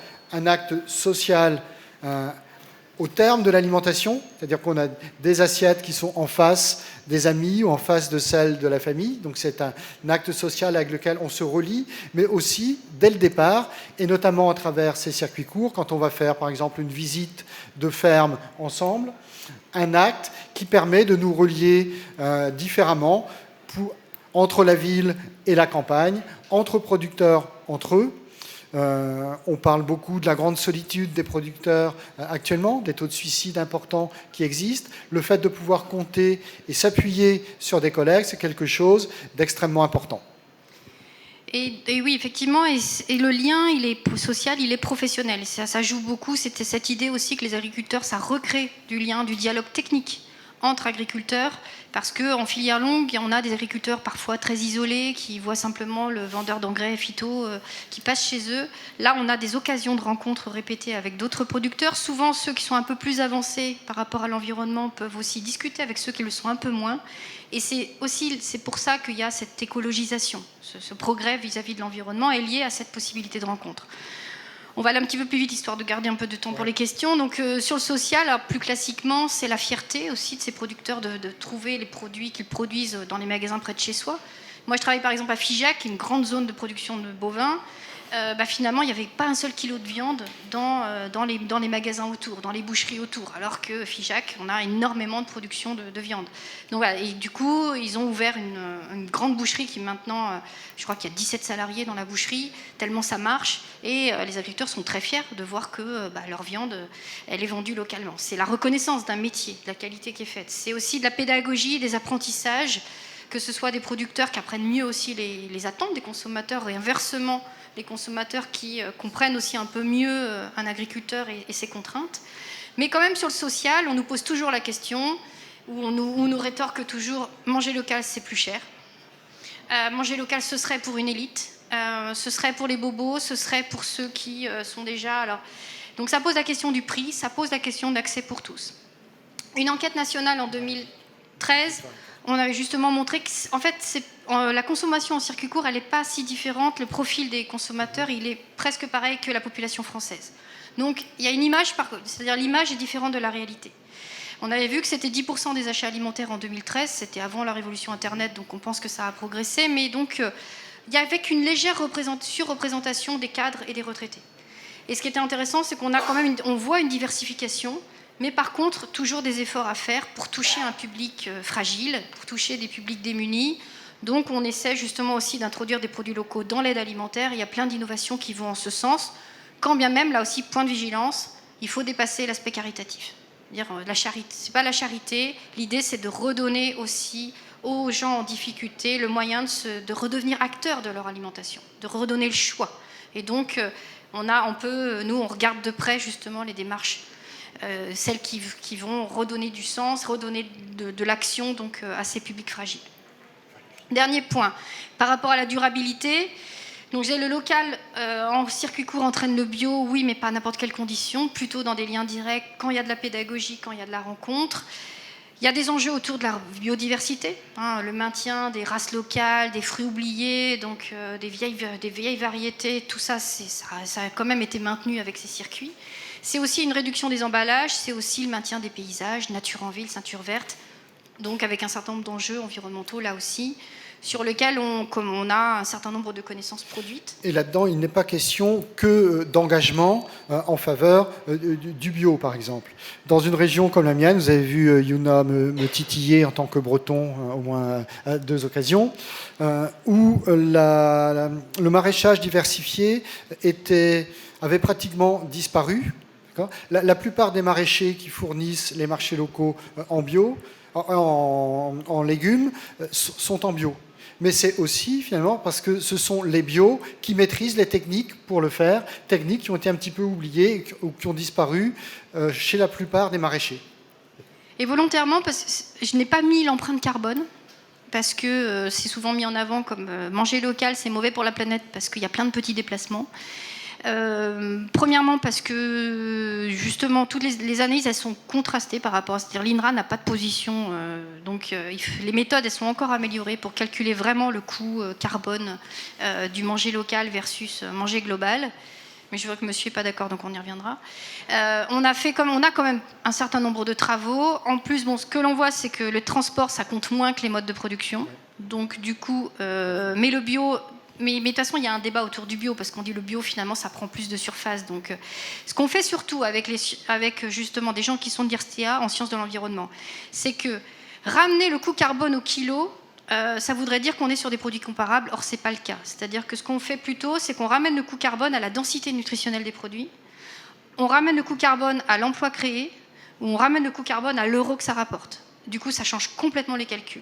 au terme de l'alimentation, c'est-à-dire qu'on a des assiettes qui sont en face des amis ou en face de celles de la famille, donc c'est un acte social avec lequel on se relie, mais aussi dès le départ, et notamment à travers ces circuits courts, quand on va faire par exemple une visite de ferme ensemble, un acte qui permet de nous relier différemment entre la ville et la campagne, entre producteurs entre eux. On parle beaucoup de la grande solitude des producteurs actuellement, des taux de suicide importants qui existent. Le fait de pouvoir compter et s'appuyer sur des collègues, c'est quelque chose d'extrêmement important. Et oui, effectivement, et le lien, il est social, il est professionnel. Ça joue beaucoup. C'était cette idée aussi que les agriculteurs, ça recrée du lien, du dialogue technique entre agriculteurs, parce qu'en filière longue, on a des agriculteurs parfois très isolés qui voient simplement le vendeur d'engrais phyto qui passe chez eux. Là, on a des occasions de rencontres répétées avec d'autres producteurs. Souvent, ceux qui sont un peu plus avancés par rapport à l'environnement peuvent aussi discuter avec ceux qui le sont un peu moins. Et c'est pour ça qu'il y a cette écologisation. Ce progrès vis-à-vis de l'environnement est lié à cette possibilité de rencontre. On va aller un petit peu plus vite, histoire de garder un peu de temps pour les questions. Donc, sur le social, alors, plus classiquement, c'est la fierté aussi de ces producteurs de trouver les produits qu'ils produisent dans les magasins près de chez soi. Moi, je travaille par exemple à Figeac, une grande zone de production de bovins. Finalement, il n'y avait pas un seul kilo de viande dans les magasins autour, dans les boucheries autour, alors que Figeac, on a énormément de production de viande. Donc voilà, et du coup, ils ont ouvert une grande boucherie qui maintenant, je crois qu'il y a 17 salariés dans la boucherie, tellement ça marche, et les agriculteurs sont très fiers de voir que leur viande, elle est vendue localement. C'est la reconnaissance d'un métier, de la qualité qui est faite. C'est aussi de la pédagogie, des apprentissages, que ce soit des producteurs qui apprennent mieux aussi les attentes des consommateurs, et inversement, les consommateurs qui comprennent aussi un peu mieux un agriculteur et ses contraintes. Mais quand même, sur le social, on nous pose toujours la question, où on nous rétorque toujours « manger local, c'est plus cher ». Manger local, ce serait pour une élite. ce serait pour les bobos, ce serait pour ceux qui sont déjà... Alors, donc ça pose la question du prix, ça pose la question d'accès pour tous. Une enquête nationale en 2013, on avait justement montré que en fait, la consommation en circuit court, elle n'est pas si différente. Le profil des consommateurs, il est presque pareil que la population française. Donc il y a une image, c'est-à-dire l'image est différente de la réalité. On avait vu que c'était 10% des achats alimentaires en 2013, c'était avant la révolution Internet, donc on pense que ça a progressé, mais donc il y avait une légère surreprésentation des cadres et des retraités. Et ce qui était intéressant, c'est qu'on a quand même on voit une diversification, mais par contre, toujours des efforts à faire pour toucher un public fragile, pour toucher des publics démunis. Donc on essaie justement aussi d'introduire des produits locaux dans l'aide alimentaire. Il y a plein d'innovations qui vont en ce sens, quand bien même, là aussi, point de vigilance, il faut dépasser l'aspect caritatif. La charité, c'est pas la charité, l'idée c'est de redonner aussi aux gens en difficulté le moyen de redevenir acteurs de leur alimentation, de redonner le choix. Et donc, on regarde de près justement les démarches, celles qui vont redonner du sens, redonner de l'action donc, à ces publics fragiles. Dernier point, par rapport à la durabilité, donc le local en circuit court entraîne le bio, oui, mais pas à n'importe quelle condition, plutôt dans des liens directs, quand il y a de la pédagogie, quand il y a de la rencontre. Il y a des enjeux autour de la biodiversité, le maintien des races locales, des fruits oubliés, donc des vieilles variétés, tout ça, ça a quand même été maintenu avec ces circuits. C'est aussi une réduction des emballages, c'est aussi le maintien des paysages, nature en ville, ceinture verte, donc avec un certain nombre d'enjeux environnementaux là aussi, sur lequel on a un certain nombre de connaissances produites. Et là-dedans, il n'est pas question que d'engagement en faveur du bio, par exemple. Dans une région comme la mienne, vous avez vu Yuna me titiller en tant que breton, au moins à 2 occasions, où le maraîchage diversifié avait pratiquement disparu. La plupart des maraîchers qui fournissent les marchés locaux en bio, en légumes, sont en bio. Mais c'est aussi, finalement, parce que ce sont les bio qui maîtrisent les techniques pour le faire, techniques qui ont été un petit peu oubliées ou qui ont disparu chez la plupart des maraîchers. Et volontairement, parce que je n'ai pas mis l'empreinte carbone, parce que c'est souvent mis en avant comme manger local, c'est mauvais pour la planète, parce qu'il y a plein de petits déplacements. Premièrement parce que justement toutes les analyses elles sont contrastées par rapport à, c'est-à-dire l'INRA n'a pas de position, donc les méthodes elles sont encore améliorées pour calculer vraiment le coût carbone du manger local versus manger global. Mais je vois que monsieur n'est pas d'accord, donc on y reviendra. On a quand même un certain nombre de travaux. En plus, ce que l'on voit, c'est que le transport, ça compte moins que les modes de production. Donc du coup, mais le bio... Mais de toute façon, il y a un débat autour du bio, parce qu'on dit le bio, finalement, ça prend plus de surface. Donc, ce qu'on fait surtout avec justement des gens qui sont de l'IRSTEA en sciences de l'environnement, c'est que ramener le coût carbone au kilo, ça voudrait dire qu'on est sur des produits comparables. Or, ce n'est pas le cas. C'est-à-dire que ce qu'on fait plutôt, c'est qu'on ramène le coût carbone à la densité nutritionnelle des produits, on ramène le coût carbone à l'emploi créé, ou on ramène le coût carbone à l'euro que ça rapporte. Du coup, ça change complètement les calculs.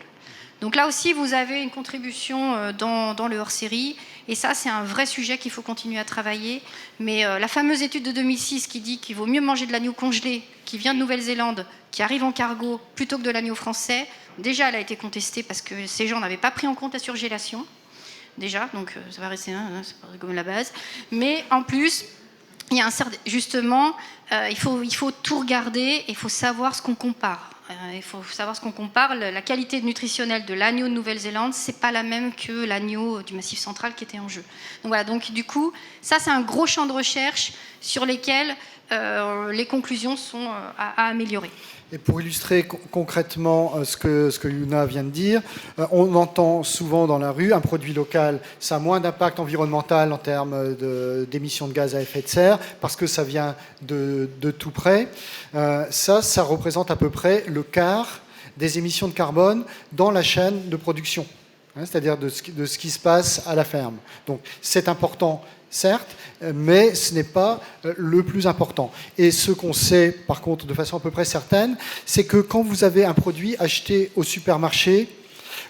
Donc là aussi, vous avez une contribution dans le hors-série. Et ça, c'est un vrai sujet qu'il faut continuer à travailler. Mais la fameuse étude de 2006 qui dit qu'il vaut mieux manger de l'agneau congelé, qui vient de Nouvelle-Zélande, qui arrive en cargo, plutôt que de l'agneau français, déjà, elle a été contestée parce que ces gens n'avaient pas pris en compte la surgélation. Déjà, donc ça va rester, c'est pas comme la base. Mais en plus... Il y a justement, il faut tout regarder et il faut savoir ce qu'on compare. Il faut savoir ce qu'on compare. La qualité nutritionnelle de l'agneau de Nouvelle-Zélande, c'est pas la même que l'agneau du Massif central qui était en jeu. Donc voilà. Donc du coup, ça c'est un gros champ de recherche sur lesquels les conclusions sont à améliorer. Et pour illustrer concrètement ce que Yuna vient de dire, on entend souvent dans la rue, un produit local, ça a moins d'impact environnemental en termes d'émissions de gaz à effet de serre, parce que ça vient de tout près. Ça représente à peu près le quart des émissions de carbone dans la chaîne de production, c'est-à-dire de ce qui se passe à la ferme. Donc c'est important, certes, mais ce n'est pas le plus important. Et ce qu'on sait, par contre, de façon à peu près certaine, c'est que quand vous avez un produit acheté au supermarché,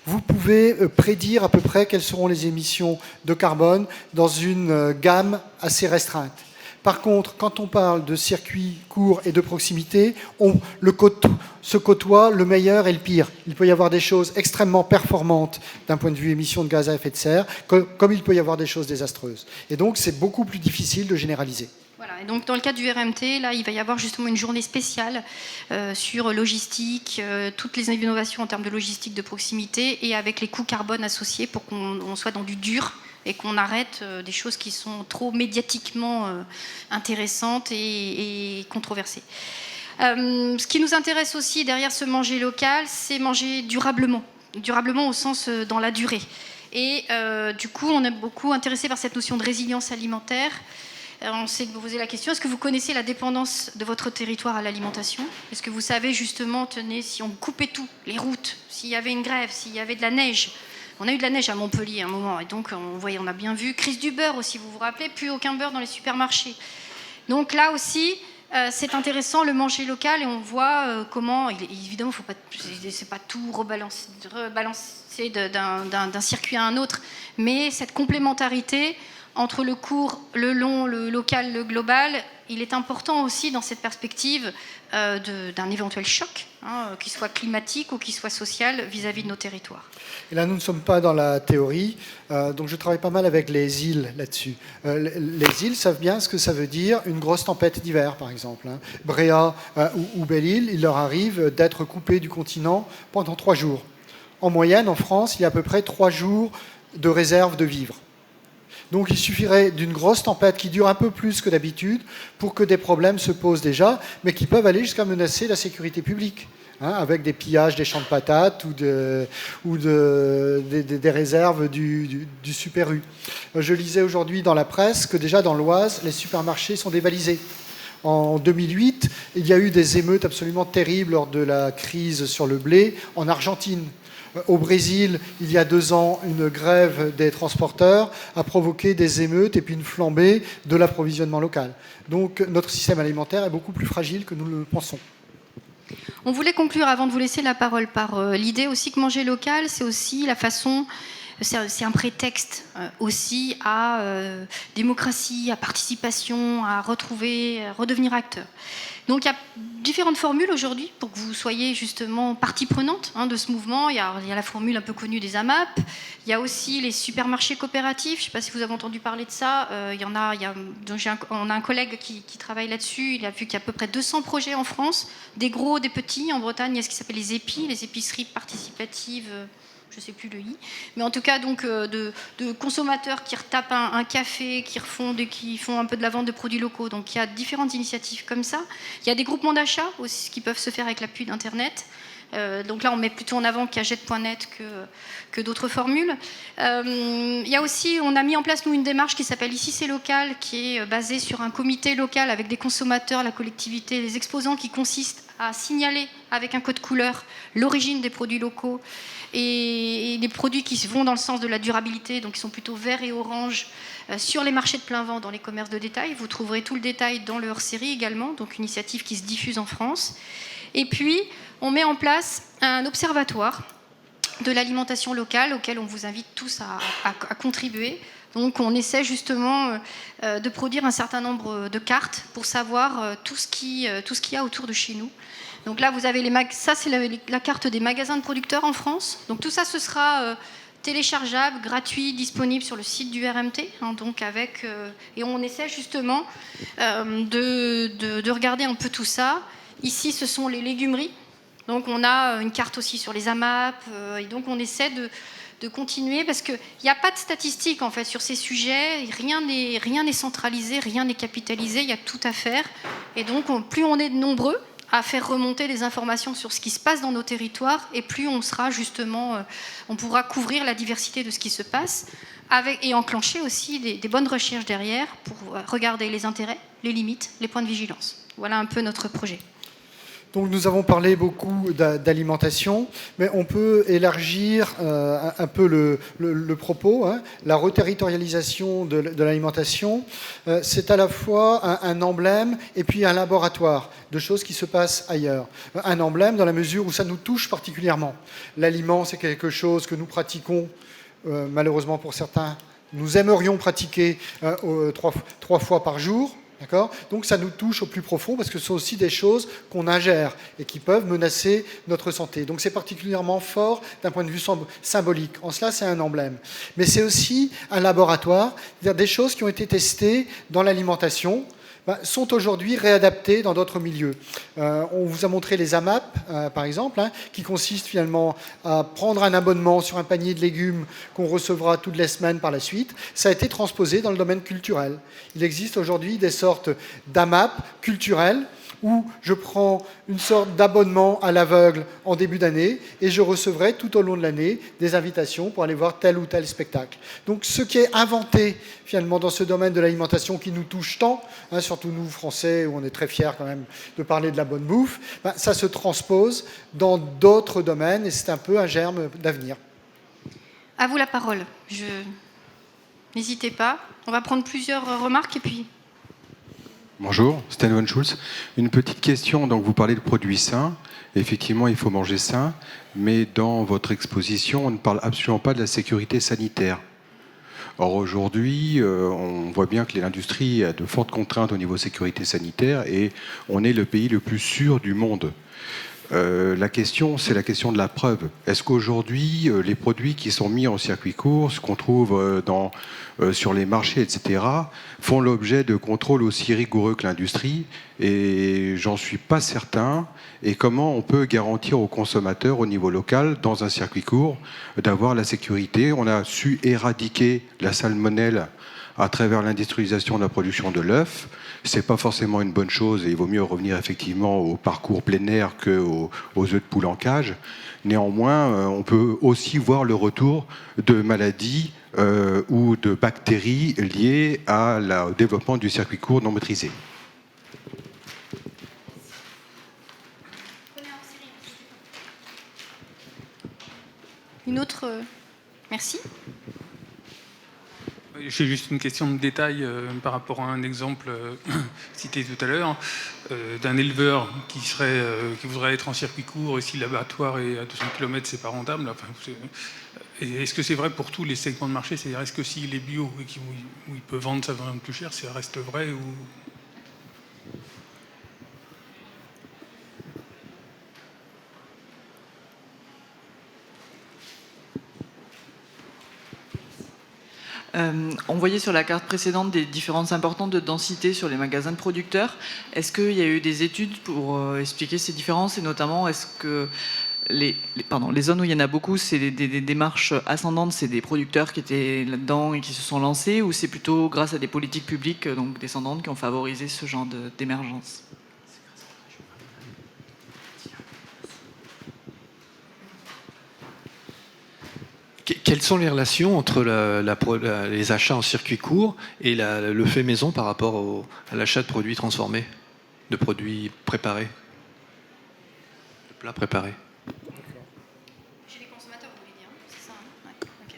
vous pouvez prédire à peu près quelles seront les émissions de carbone dans une gamme assez restreinte. Par contre, quand on parle de circuits courts et de proximité, se côtoie le meilleur et le pire. Il peut y avoir des choses extrêmement performantes d'un point de vue émissions de gaz à effet de serre, comme il peut y avoir des choses désastreuses. Et donc, c'est beaucoup plus difficile de généraliser. Voilà, et donc dans le cadre du RMT, là, il va y avoir justement une journée spéciale sur logistique, toutes les innovations en termes de logistique de proximité et avec les coûts carbone associés pour qu'on soit dans du dur et qu'on arrête des choses qui sont trop médiatiquement intéressantes et controversées. Ce qui nous intéresse aussi derrière ce manger local, c'est manger durablement. Durablement au sens dans la durée. Et du coup, on est beaucoup intéressé par cette notion de résilience alimentaire. On s'est posé la question, est-ce que vous connaissez la dépendance de votre territoire à l'alimentation? Est-ce que vous savez justement, tenez, si on coupait tout, les routes, s'il y avait une grève, s'il y avait de la neige? On a eu de la neige à Montpellier à un moment, et donc on a bien vu, crise du beurre aussi, vous vous rappelez, plus aucun beurre dans les supermarchés. Donc là aussi, c'est intéressant le manger local, et on voit comment, évidemment, c'est pas tout rebalancer d'un circuit à un autre, mais cette complémentarité entre le court, le long, le local, le global, il est important aussi dans cette perspective d'un éventuel choc, qu'il soit climatique ou qu'il soit social vis-à-vis de nos territoires. Et là, nous ne sommes pas dans la théorie, donc je travaille pas mal avec les îles là-dessus. Les îles savent bien ce que ça veut dire une grosse tempête d'hiver, par exemple. Bréa ou Belle-Île, il leur arrive d'être coupés du continent pendant 3 jours. En moyenne, en France, il y a à peu près 3 jours de réserve de vivres. Donc il suffirait d'une grosse tempête qui dure un peu plus que d'habitude pour que des problèmes se posent déjà, mais qui peuvent aller jusqu'à menacer la sécurité publique, avec des pillages des champs de patates ou des réserves du Super U. Je lisais aujourd'hui dans la presse que déjà dans l'Oise, les supermarchés sont dévalisés. En 2008, il y a eu des émeutes absolument terribles lors de la crise sur le blé en Argentine. Au Brésil, il y a 2 ans, une grève des transporteurs a provoqué des émeutes et puis une flambée de l'approvisionnement local. Donc notre système alimentaire est beaucoup plus fragile que nous le pensons. On voulait conclure, avant de vous laisser la parole, par l'idée aussi que manger local, c'est aussi la façon... C'est un prétexte aussi à démocratie, à participation, à redevenir acteur. Donc il y a différentes formules aujourd'hui pour que vous soyez justement partie prenante de ce mouvement. Il y a la formule un peu connue des AMAP. Il y a aussi les supermarchés coopératifs. Je ne sais pas si vous avez entendu parler de ça. On a un collègue qui travaille là-dessus. Il a vu qu'il y a à peu près 200 projets en France, des gros, des petits. En Bretagne, il y a ce qui s'appelle les EPI, les épiceries participatives. Je ne sais plus le i, mais en tout cas donc de consommateurs qui retapent un café, qui font un peu de la vente de produits locaux. Donc il y a différentes initiatives comme ça. Il y a des groupements d'achat aussi qui peuvent se faire avec l'appui d'Internet. Donc là on met plutôt en avant Cagette.net que d'autres formules. Il y a aussi, on a mis en place nous une démarche qui s'appelle Ici c'est local, qui est basée sur un comité local avec des consommateurs, la collectivité, les exposants, qui consiste à signaler avec un code couleur l'origine des produits locaux et des produits qui vont dans le sens de la durabilité, donc qui sont plutôt verts et orange, sur les marchés de plein vent, dans les commerces de détail. Vous trouverez tout le détail dans le hors-série également, donc une initiative qui se diffuse en France. Et puis, on met en place un observatoire de l'alimentation locale auquel on vous invite tous à contribuer. Donc on essaie justement de produire un certain nombre de cartes pour savoir tout ce qu'il y a autour de chez nous. Donc là, vous avez ça, c'est la carte des magasins de producteurs en France. Donc tout ça, ce sera téléchargeable, gratuit, disponible sur le site du RMT. Donc et on essaie justement de regarder un peu tout ça. Ici, ce sont les légumeries. Donc on a une carte aussi sur les AMAP. Et donc on essaie de continuer, parce qu'il n'y a pas de statistiques en fait sur ces sujets, rien n'est centralisé, rien n'est capitalisé, il y a tout à faire. Et donc plus on est nombreux à faire remonter des informations sur ce qui se passe dans nos territoires, et plus on sera justement, on pourra couvrir la diversité de ce qui se passe, et enclencher aussi des bonnes recherches derrière pour regarder les intérêts, les limites, les points de vigilance. Voilà un peu notre projet. Donc nous avons parlé beaucoup d'alimentation, mais on peut élargir un peu le propos. La reterritorialisation de l'alimentation, c'est à la fois un emblème et puis un laboratoire de choses qui se passent ailleurs. Un emblème dans la mesure où ça nous touche particulièrement. L'aliment, c'est quelque chose que nous pratiquons, malheureusement pour certains, nous aimerions pratiquer 3 fois par jour. D'accord ? Donc ça nous touche au plus profond parce que ce sont aussi des choses qu'on ingère et qui peuvent menacer notre santé. Donc c'est particulièrement fort d'un point de vue symbolique. En cela, c'est un emblème. Mais c'est aussi un laboratoire, c'est-à-dire des choses qui ont été testées dans l'alimentation, sont aujourd'hui réadaptées dans d'autres milieux. On vous a montré les AMAP, par exemple, qui consistent finalement à prendre un abonnement sur un panier de légumes qu'on recevra toutes les semaines par la suite. Ça a été transposé dans le domaine culturel. Il existe aujourd'hui des sortes d'AMAP culturelles où je prends une sorte d'abonnement à l'aveugle en début d'année et je recevrai tout au long de l'année des invitations pour aller voir tel ou tel spectacle. Donc ce qui est inventé finalement dans ce domaine de l'alimentation qui nous touche tant, surtout nous Français où on est très fiers quand même de parler de la bonne bouffe, ça se transpose dans d'autres domaines et c'est un peu un germe d'avenir. À vous la parole. N'hésitez pas. On va prendre plusieurs remarques et puis... Bonjour, Stan von Schulz. Une petite question, donc vous parlez de produits sains. Effectivement, il faut manger sain, mais dans votre exposition, on ne parle absolument pas de la sécurité sanitaire. Or aujourd'hui, on voit bien que l'industrie a de fortes contraintes au niveau sécurité sanitaire et on est le pays le plus sûr du monde. La question, c'est la question de la preuve. Est-ce qu'aujourd'hui, les produits qui sont mis en circuit court, ce qu'on trouve sur les marchés, etc., font l'objet de contrôles aussi rigoureux que l'industrie? Et j'en suis pas certain. Et comment on peut garantir aux consommateurs au niveau local, dans un circuit court, d'avoir la sécurité? On a su éradiquer la salmonelle à travers l'industrialisation de la production de l'œuf. C'est pas forcément une bonne chose et il vaut mieux revenir effectivement au parcours plein air qu'aux œufs de poule en cage. Néanmoins, on peut aussi voir le retour de maladies ou de bactéries liées au développement du circuit court non maîtrisé. Une autre... Merci. J'ai juste une question de détail par rapport à un exemple cité tout à l'heure d'un éleveur qui voudrait être en circuit court et si l'abattoir est à 200 km, c'est pas rentable. Enfin, est-ce que c'est vrai pour tous les segments de marché? C'est-à-dire, est-ce que s'il est bio et où il peut vendre ça vraiment plus cher, ça reste vrai ou... On voyait sur la carte précédente des différences importantes de densité sur les magasins de producteurs. Est-ce qu'il y a eu des études pour expliquer ces différences et notamment est-ce que les zones où il y en a beaucoup, c'est des démarches ascendantes, c'est des producteurs qui étaient là-dedans et qui se sont lancés ou c'est plutôt grâce à des politiques publiques donc descendantes qui ont favorisé ce genre d'émergence? Quelles sont les relations entre les achats en circuit court et le fait maison par rapport à l'achat de produits transformés, de produits préparés, de plats préparés? Chez les consommateurs, vous voulez dire, c'est ça, hein? Ouais, ok.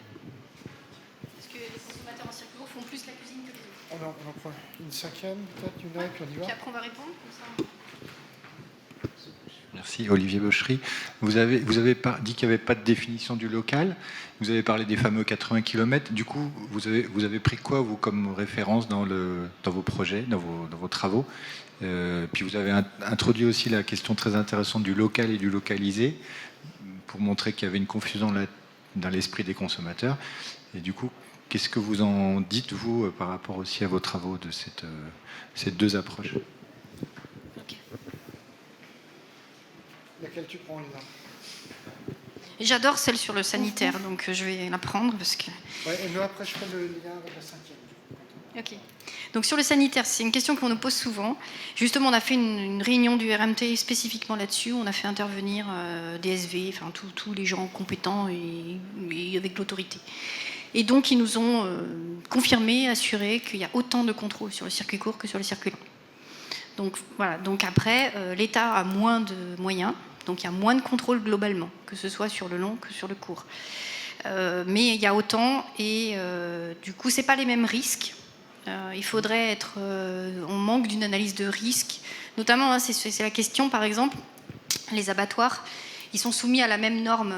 Est-ce que les consommateurs en circuit court font plus la cuisine que les autres? On en prend une cinquième, peut-être, une autre, puis on y va. Puis après, on va répondre, comme ça. Merci, Olivier Bochery. Vous avez dit qu'il n'y avait pas de définition du local. Vous avez parlé des fameux 80 km. Du coup, vous avez pris quoi, vous, comme référence dans vos projets, dans vos travaux? Puis vous avez introduit aussi la question très intéressante du local et du localisé, pour montrer qu'il y avait une confusion là, dans l'esprit des consommateurs. Et du coup, qu'est-ce que vous en dites, vous, par rapport aussi à vos travaux de ces deux approches? Laquelle tu prends, Lina? J'adore celle sur le sanitaire, donc je vais la prendre parce que... Ouais, et moi, après, je fais le lien avec la cinquième. Ok. Donc sur le sanitaire, c'est une question qu'on nous pose souvent. Justement, on a fait une réunion du RMT spécifiquement là-dessus. On a fait intervenir DSV, enfin tous les gens compétents et avec l'autorité. Et donc, ils nous ont confirmé, assuré qu'il y a autant de contrôles sur le circuit court que sur le circuit long. Donc voilà. Donc après, l'État a moins de moyens. Donc il y a moins de contrôle globalement, que ce soit sur le long que sur le court. Mais il y a autant et du coup, c'est pas les mêmes risques. Il faudrait être... on manque d'une analyse de risque. Notamment, c'est la question, par exemple, les abattoirs, ils sont soumis à la même norme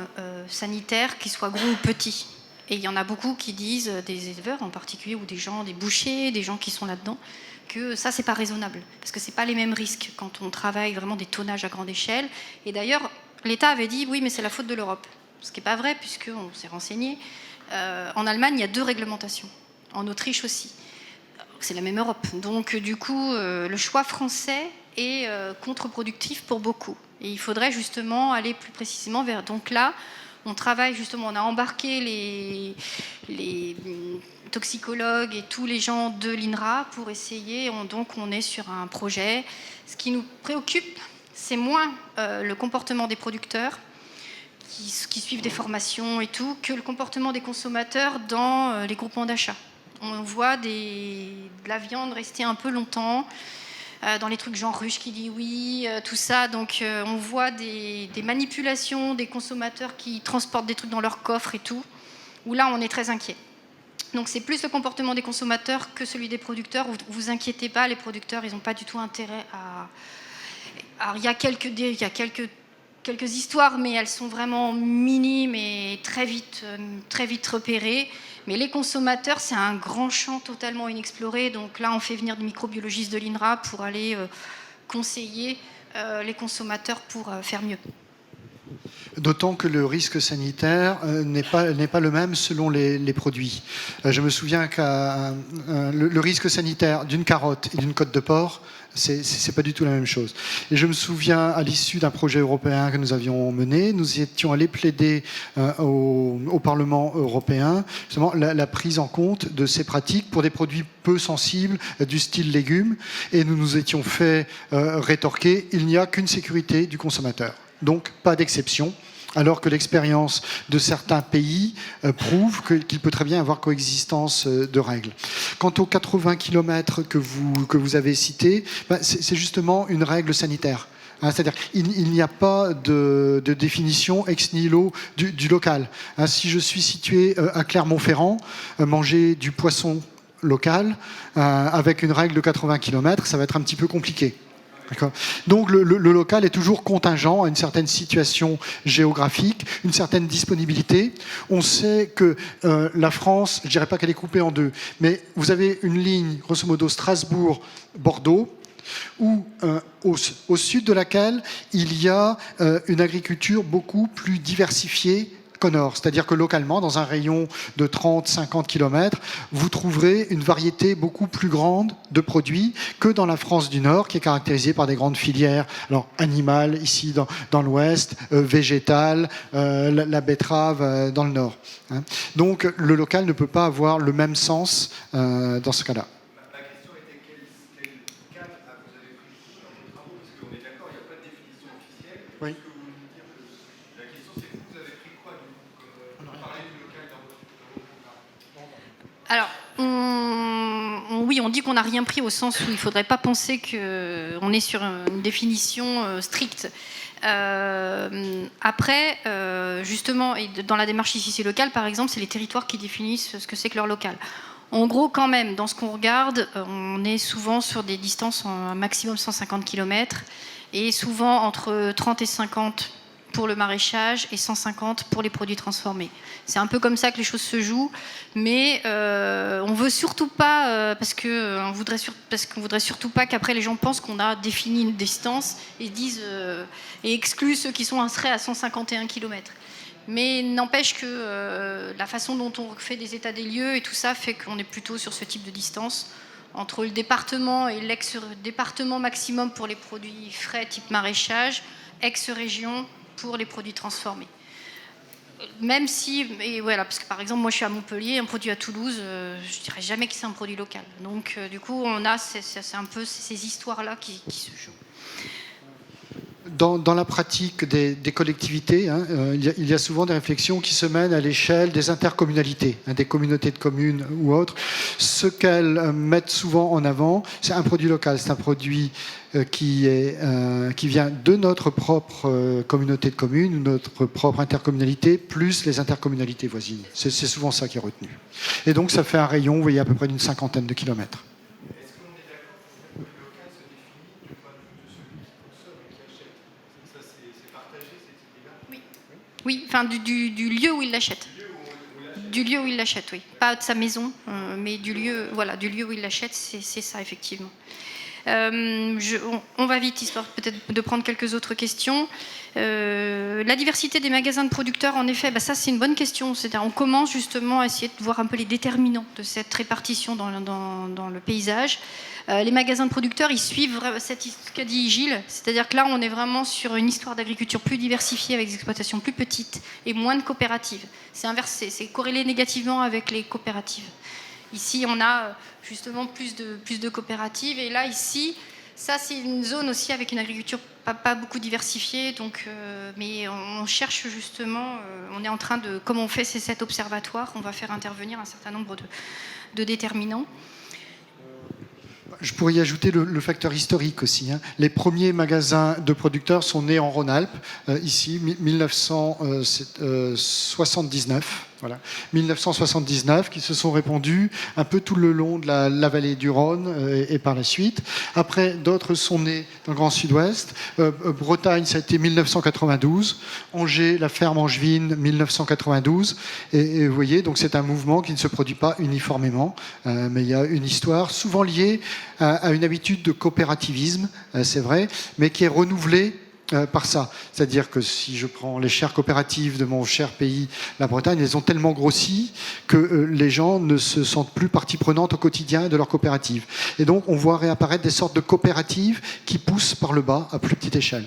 sanitaire, qu'ils soient gros ou petits. Et il y en a beaucoup qui disent, des éleveurs en particulier, ou des bouchers, des gens qui sont là-dedans, que ça, c'est pas raisonnable, parce que c'est pas les mêmes risques quand on travaille vraiment des tonnages à grande échelle. Et d'ailleurs, l'État avait dit oui, mais c'est la faute de l'Europe, ce qui n'est pas vrai, puisqu'on s'est renseigné. En Allemagne, il y a 2 réglementations, en Autriche aussi. C'est la même Europe. Donc, du coup, le choix français est contre-productif pour beaucoup. Et il faudrait justement aller plus précisément vers... Donc là, on travaille justement, on a embarqué les toxicologues et tous les gens de l'INRA pour essayer. Donc on est sur un projet. Ce qui nous préoccupe, c'est moins le comportement des producteurs qui suivent des formations et tout, que le comportement des consommateurs dans les groupements d'achat. On voit de la viande rester un peu longtemps dans les trucs genre ruche qui dit oui, tout ça. Donc on voit des manipulations des consommateurs qui transportent des trucs dans leur coffre et tout, où là on est très inquiet. Donc c'est plus le comportement des consommateurs que celui des producteurs. Vous inquiétez pas, les producteurs, ils n'ont pas du tout intérêt à... Alors il y a quelques histoires, mais elles sont vraiment minimes et très vite repérées. Mais les consommateurs, c'est un grand champ totalement inexploré. Donc là, on fait venir des microbiologistes de l'INRA pour aller conseiller les consommateurs pour faire mieux. D'autant que le risque sanitaire n'est pas le même selon les produits. Je me souviens que le risque sanitaire d'une carotte et d'une côte de porc, c'est pas du tout la même chose. Et je me souviens, à l'issue d'un projet européen que nous avions mené, nous étions allés plaider au Parlement européen justement la prise en compte de ces pratiques pour des produits peu sensibles du style légumes. Et nous nous étions fait rétorquer, il n'y a qu'une sécurité du consommateur. Donc pas d'exception, alors que l'expérience de certains pays prouve qu'il peut très bien y avoir coexistence de règles. Quant aux 80 km que vous avez cités, c'est justement une règle sanitaire. C'est-à-dire qu'il n'y a pas de définition ex nihilo du local. Si je suis situé à Clermont-Ferrand, manger du poisson local avec une règle de 80 km, ça va être un petit peu compliqué. Donc le local est toujours contingent à une certaine situation géographique, une certaine disponibilité. On sait que la France, je ne dirais pas qu'elle est coupée en 2, mais vous avez une ligne, grosso modo, Strasbourg-Bordeaux, où au sud de laquelle il y a une agriculture beaucoup plus diversifiée qu'au nord. C'est-à-dire que localement, dans un rayon de 30-50 km, vous trouverez une variété beaucoup plus grande de produits que dans la France du Nord, qui est caractérisée par des grandes filières animales, ici dans l'Ouest, végétales, la betterave dans le Nord. Donc le local ne peut pas avoir le même sens dans ce cas-là. Ma question était quel cadre vous avez pris dans vos travaux? Parce qu'on est d'accord, il n'y a pas de définition officielle. Oui. Ce que vous voulez dire, la question c'est vous avez pris quoi pour parler du local dans vos programmes? Alors, oui, on dit qu'on n'a rien pris au sens où il ne faudrait pas penser qu'on est sur une définition stricte. Après, justement, et dans la démarche ici, c'est local, par exemple, c'est les territoires qui définissent ce que c'est que leur local. En gros, quand même, dans ce qu'on regarde, on est souvent sur des distances en maximum 150 km et souvent entre 30 et 50 pour le maraîchage et 150 pour les produits transformés. C'est un peu comme ça que les choses se jouent, mais on veut surtout pas, parce qu'on voudrait surtout pas qu'après les gens pensent qu'on a défini une distance et disent et excluent ceux qui sont inscrits à 151 km. Mais n'empêche que la façon dont on fait des états des lieux et tout ça fait qu'on est plutôt sur ce type de distance entre le département et l'ex-département maximum pour les produits frais type maraîchage, ex-région pour les produits transformés. Même si, et voilà, parce que par exemple, moi je suis à Montpellier, un produit à Toulouse, je dirais jamais que c'est un produit local. Donc du coup, on a c'est un peu ces histoires-là qui se jouent. Dans la pratique des collectivités, il y a souvent des réflexions qui se mènent à l'échelle des intercommunalités, des communautés de communes ou autres. Ce qu'elles mettent souvent en avant, c'est un produit local, c'est un produit qui vient de notre propre communauté de communes, notre propre intercommunalité, plus les intercommunalités voisines. C'est souvent ça qui est retenu. Et donc ça fait un rayon, vous voyez, à peu près d'une 50aine de kilomètres. Oui, enfin du lieu où il l'achète. Du lieu où il l'achète, oui. Pas de sa maison, mais du lieu où il l'achète, c'est ça, effectivement. On va vite, histoire peut-être de prendre quelques autres questions. La diversité des magasins de producteurs, en effet, ça c'est une bonne question. C'est-à-dire, on commence justement à essayer de voir un peu les déterminants de cette répartition dans le paysage. Les magasins de producteurs, ils suivent ce qu'a dit Gilles, c'est-à-dire que là, on est vraiment sur une histoire d'agriculture plus diversifiée, avec des exploitations plus petites et moins de coopératives. C'est inversé, c'est corrélé négativement avec les coopératives. Ici, on a justement plus de coopératives, et là, ici, ça, c'est une zone aussi avec une agriculture pas beaucoup diversifiée, donc, mais on cherche justement, on est en train de, comme on fait cet observatoire, on va faire intervenir un certain nombre de déterminants. Je pourrais y ajouter le facteur historique aussi. Les premiers magasins de producteurs sont nés en Rhône-Alpes, ici, 1979. Voilà. 1979, qui se sont répandus un peu tout le long de la vallée du Rhône et par la suite. Après, d'autres sont nés dans le Grand Sud-Ouest. Bretagne, ça a été 1992. Angers, la ferme angevine, 1992. Et vous voyez, donc c'est un mouvement qui ne se produit pas uniformément, mais il y a une histoire souvent liée à une habitude de coopérativisme, c'est vrai, mais qui est renouvelée par ça. C'est-à-dire que si je prends les chères coopératives de mon cher pays, la Bretagne, elles ont tellement grossi que les gens ne se sentent plus partie prenante au quotidien de leur coopérative. Et donc, on voit réapparaître des sortes de coopératives qui poussent par le bas à plus petite échelle.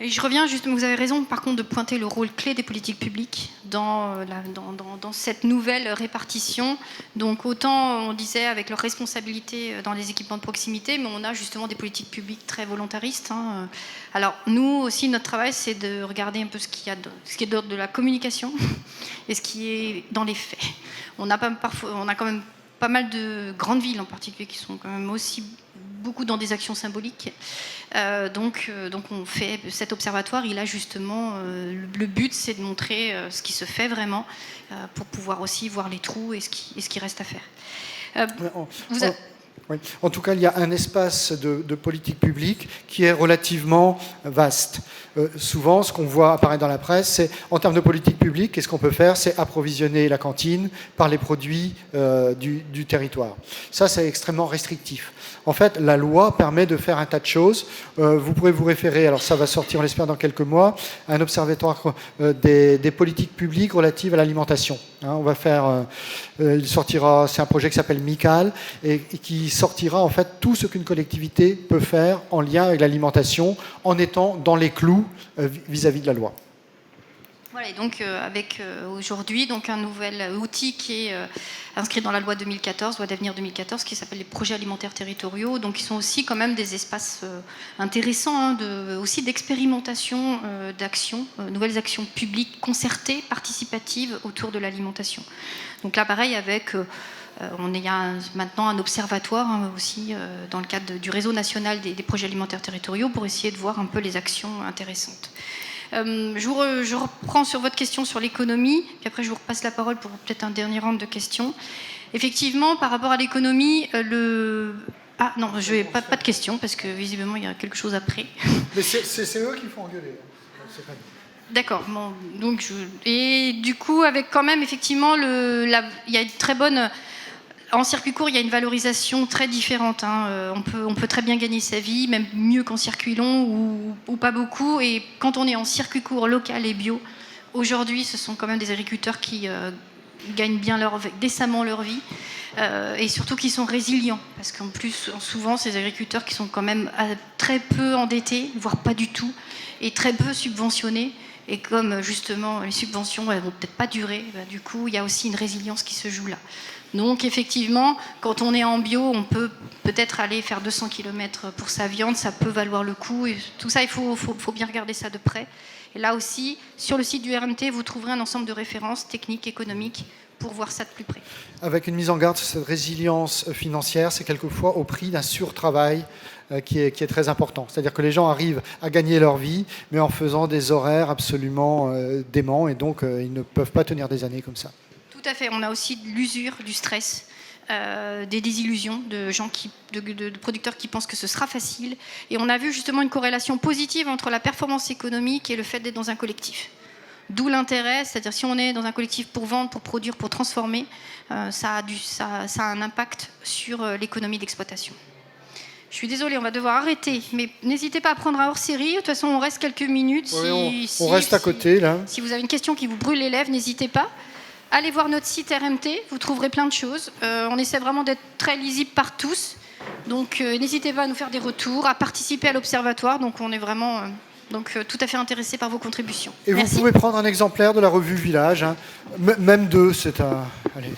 Et je reviens justement, vous avez raison par contre de pointer le rôle clé des politiques publiques dans cette nouvelle répartition. Donc autant on disait avec leur responsabilité dans les équipements de proximité, mais on a justement des politiques publiques très volontaristes. Alors nous aussi, notre travail, c'est de regarder un peu ce qui est d'ordre de la communication et ce qui est dans les faits. On a quand même pas mal de grandes villes en particulier qui sont quand même aussi beaucoup dans des actions symboliques. Donc on fait cet observatoire, il a justement le but, c'est de montrer ce qui se fait vraiment pour pouvoir aussi voir les trous et ce qui reste à faire. Oui. En tout cas, il y a un espace de politique publique qui est relativement vaste. Souvent, ce qu'on voit apparaître dans la presse, c'est en termes de politique publique, qu'est-ce qu'on peut faire? C'est approvisionner la cantine par les produits du territoire. Ça, c'est extrêmement restrictif. En fait, la loi permet de faire un tas de choses. Vous pourrez vous référer, alors ça va sortir, on l'espère, dans quelques mois, à un observatoire des politiques publiques relatives à l'alimentation. On va faire, il sortira, c'est un projet qui s'appelle MICAL et qui sortira en fait tout ce qu'une collectivité peut faire en lien avec l'alimentation en étant dans les clous vis-à-vis de la loi. Voilà, et donc avec aujourd'hui donc un nouvel outil qui est inscrit dans la loi 2014, loi d'avenir 2014, qui s'appelle les projets alimentaires territoriaux. Donc ils sont aussi quand même des espaces intéressants, aussi d'expérimentation d'actions, nouvelles actions publiques concertées, participatives autour de l'alimentation. Donc là pareil avec on a maintenant un observatoire aussi dans le cadre du réseau national des projets alimentaires territoriaux pour essayer de voir un peu les actions intéressantes. Je reprends sur votre question sur l'économie, puis après je vous repasse la parole pour peut-être un dernier round de questions. Effectivement, par rapport à l'économie, Ah non, je n'ai pas de questions, parce que visiblement il y a quelque chose après. Mais c'est eux qui font engueuler. D'accord. Bon, donc et du coup, avec quand même, effectivement, il y a une très bonne... En circuit court, il y a une valorisation très différente. On peut très bien gagner sa vie, même mieux qu'en circuit long ou pas beaucoup. Et quand on est en circuit court local et bio, aujourd'hui, ce sont quand même des agriculteurs qui gagnent bien décemment leur vie et surtout qui sont résilients. Parce qu'en plus, souvent, ces agriculteurs qui sont quand même très peu endettés, voire pas du tout, et très peu subventionnés. Et comme justement les subventions elles vont peut-être pas durer, du coup, il y a aussi une résilience qui se joue là. Donc effectivement, quand on est en bio, on peut peut-être aller faire 200 km pour sa viande, ça peut valoir le coup. Et tout ça, il faut bien regarder ça de près. Et là aussi, sur le site du RMT, vous trouverez un ensemble de références techniques, économiques, pour voir ça de plus près. Avec une mise en garde sur cette résilience financière, c'est quelquefois au prix d'un surtravail qui est très important. C'est-à-dire que les gens arrivent à gagner leur vie, mais en faisant des horaires absolument déments, et donc ils ne peuvent pas tenir des années comme ça. Tout à fait. On a aussi de l'usure, du stress, des désillusions de gens de producteurs qui pensent que ce sera facile. Et on a vu justement une corrélation positive entre la performance économique et le fait d'être dans un collectif. D'où l'intérêt, c'est-à-dire si on est dans un collectif pour vendre, pour produire, pour transformer, ça a un impact sur l'économie d'exploitation. Je suis désolée, on va devoir arrêter, mais n'hésitez pas à prendre un hors-série. De toute façon, on reste quelques minutes. On reste à côté, là. Si vous avez une question qui vous brûle les lèvres, n'hésitez pas. Allez voir notre site RMT, vous trouverez plein de choses. On essaie vraiment d'être très lisible par tous. Donc, n'hésitez pas à nous faire des retours, à participer à l'Observatoire. Donc, on est vraiment tout à fait intéressés par vos contributions. Et Merci. vous pouvez prendre un exemplaire de la revue Village, hein. Même deux, c'est un... Allez.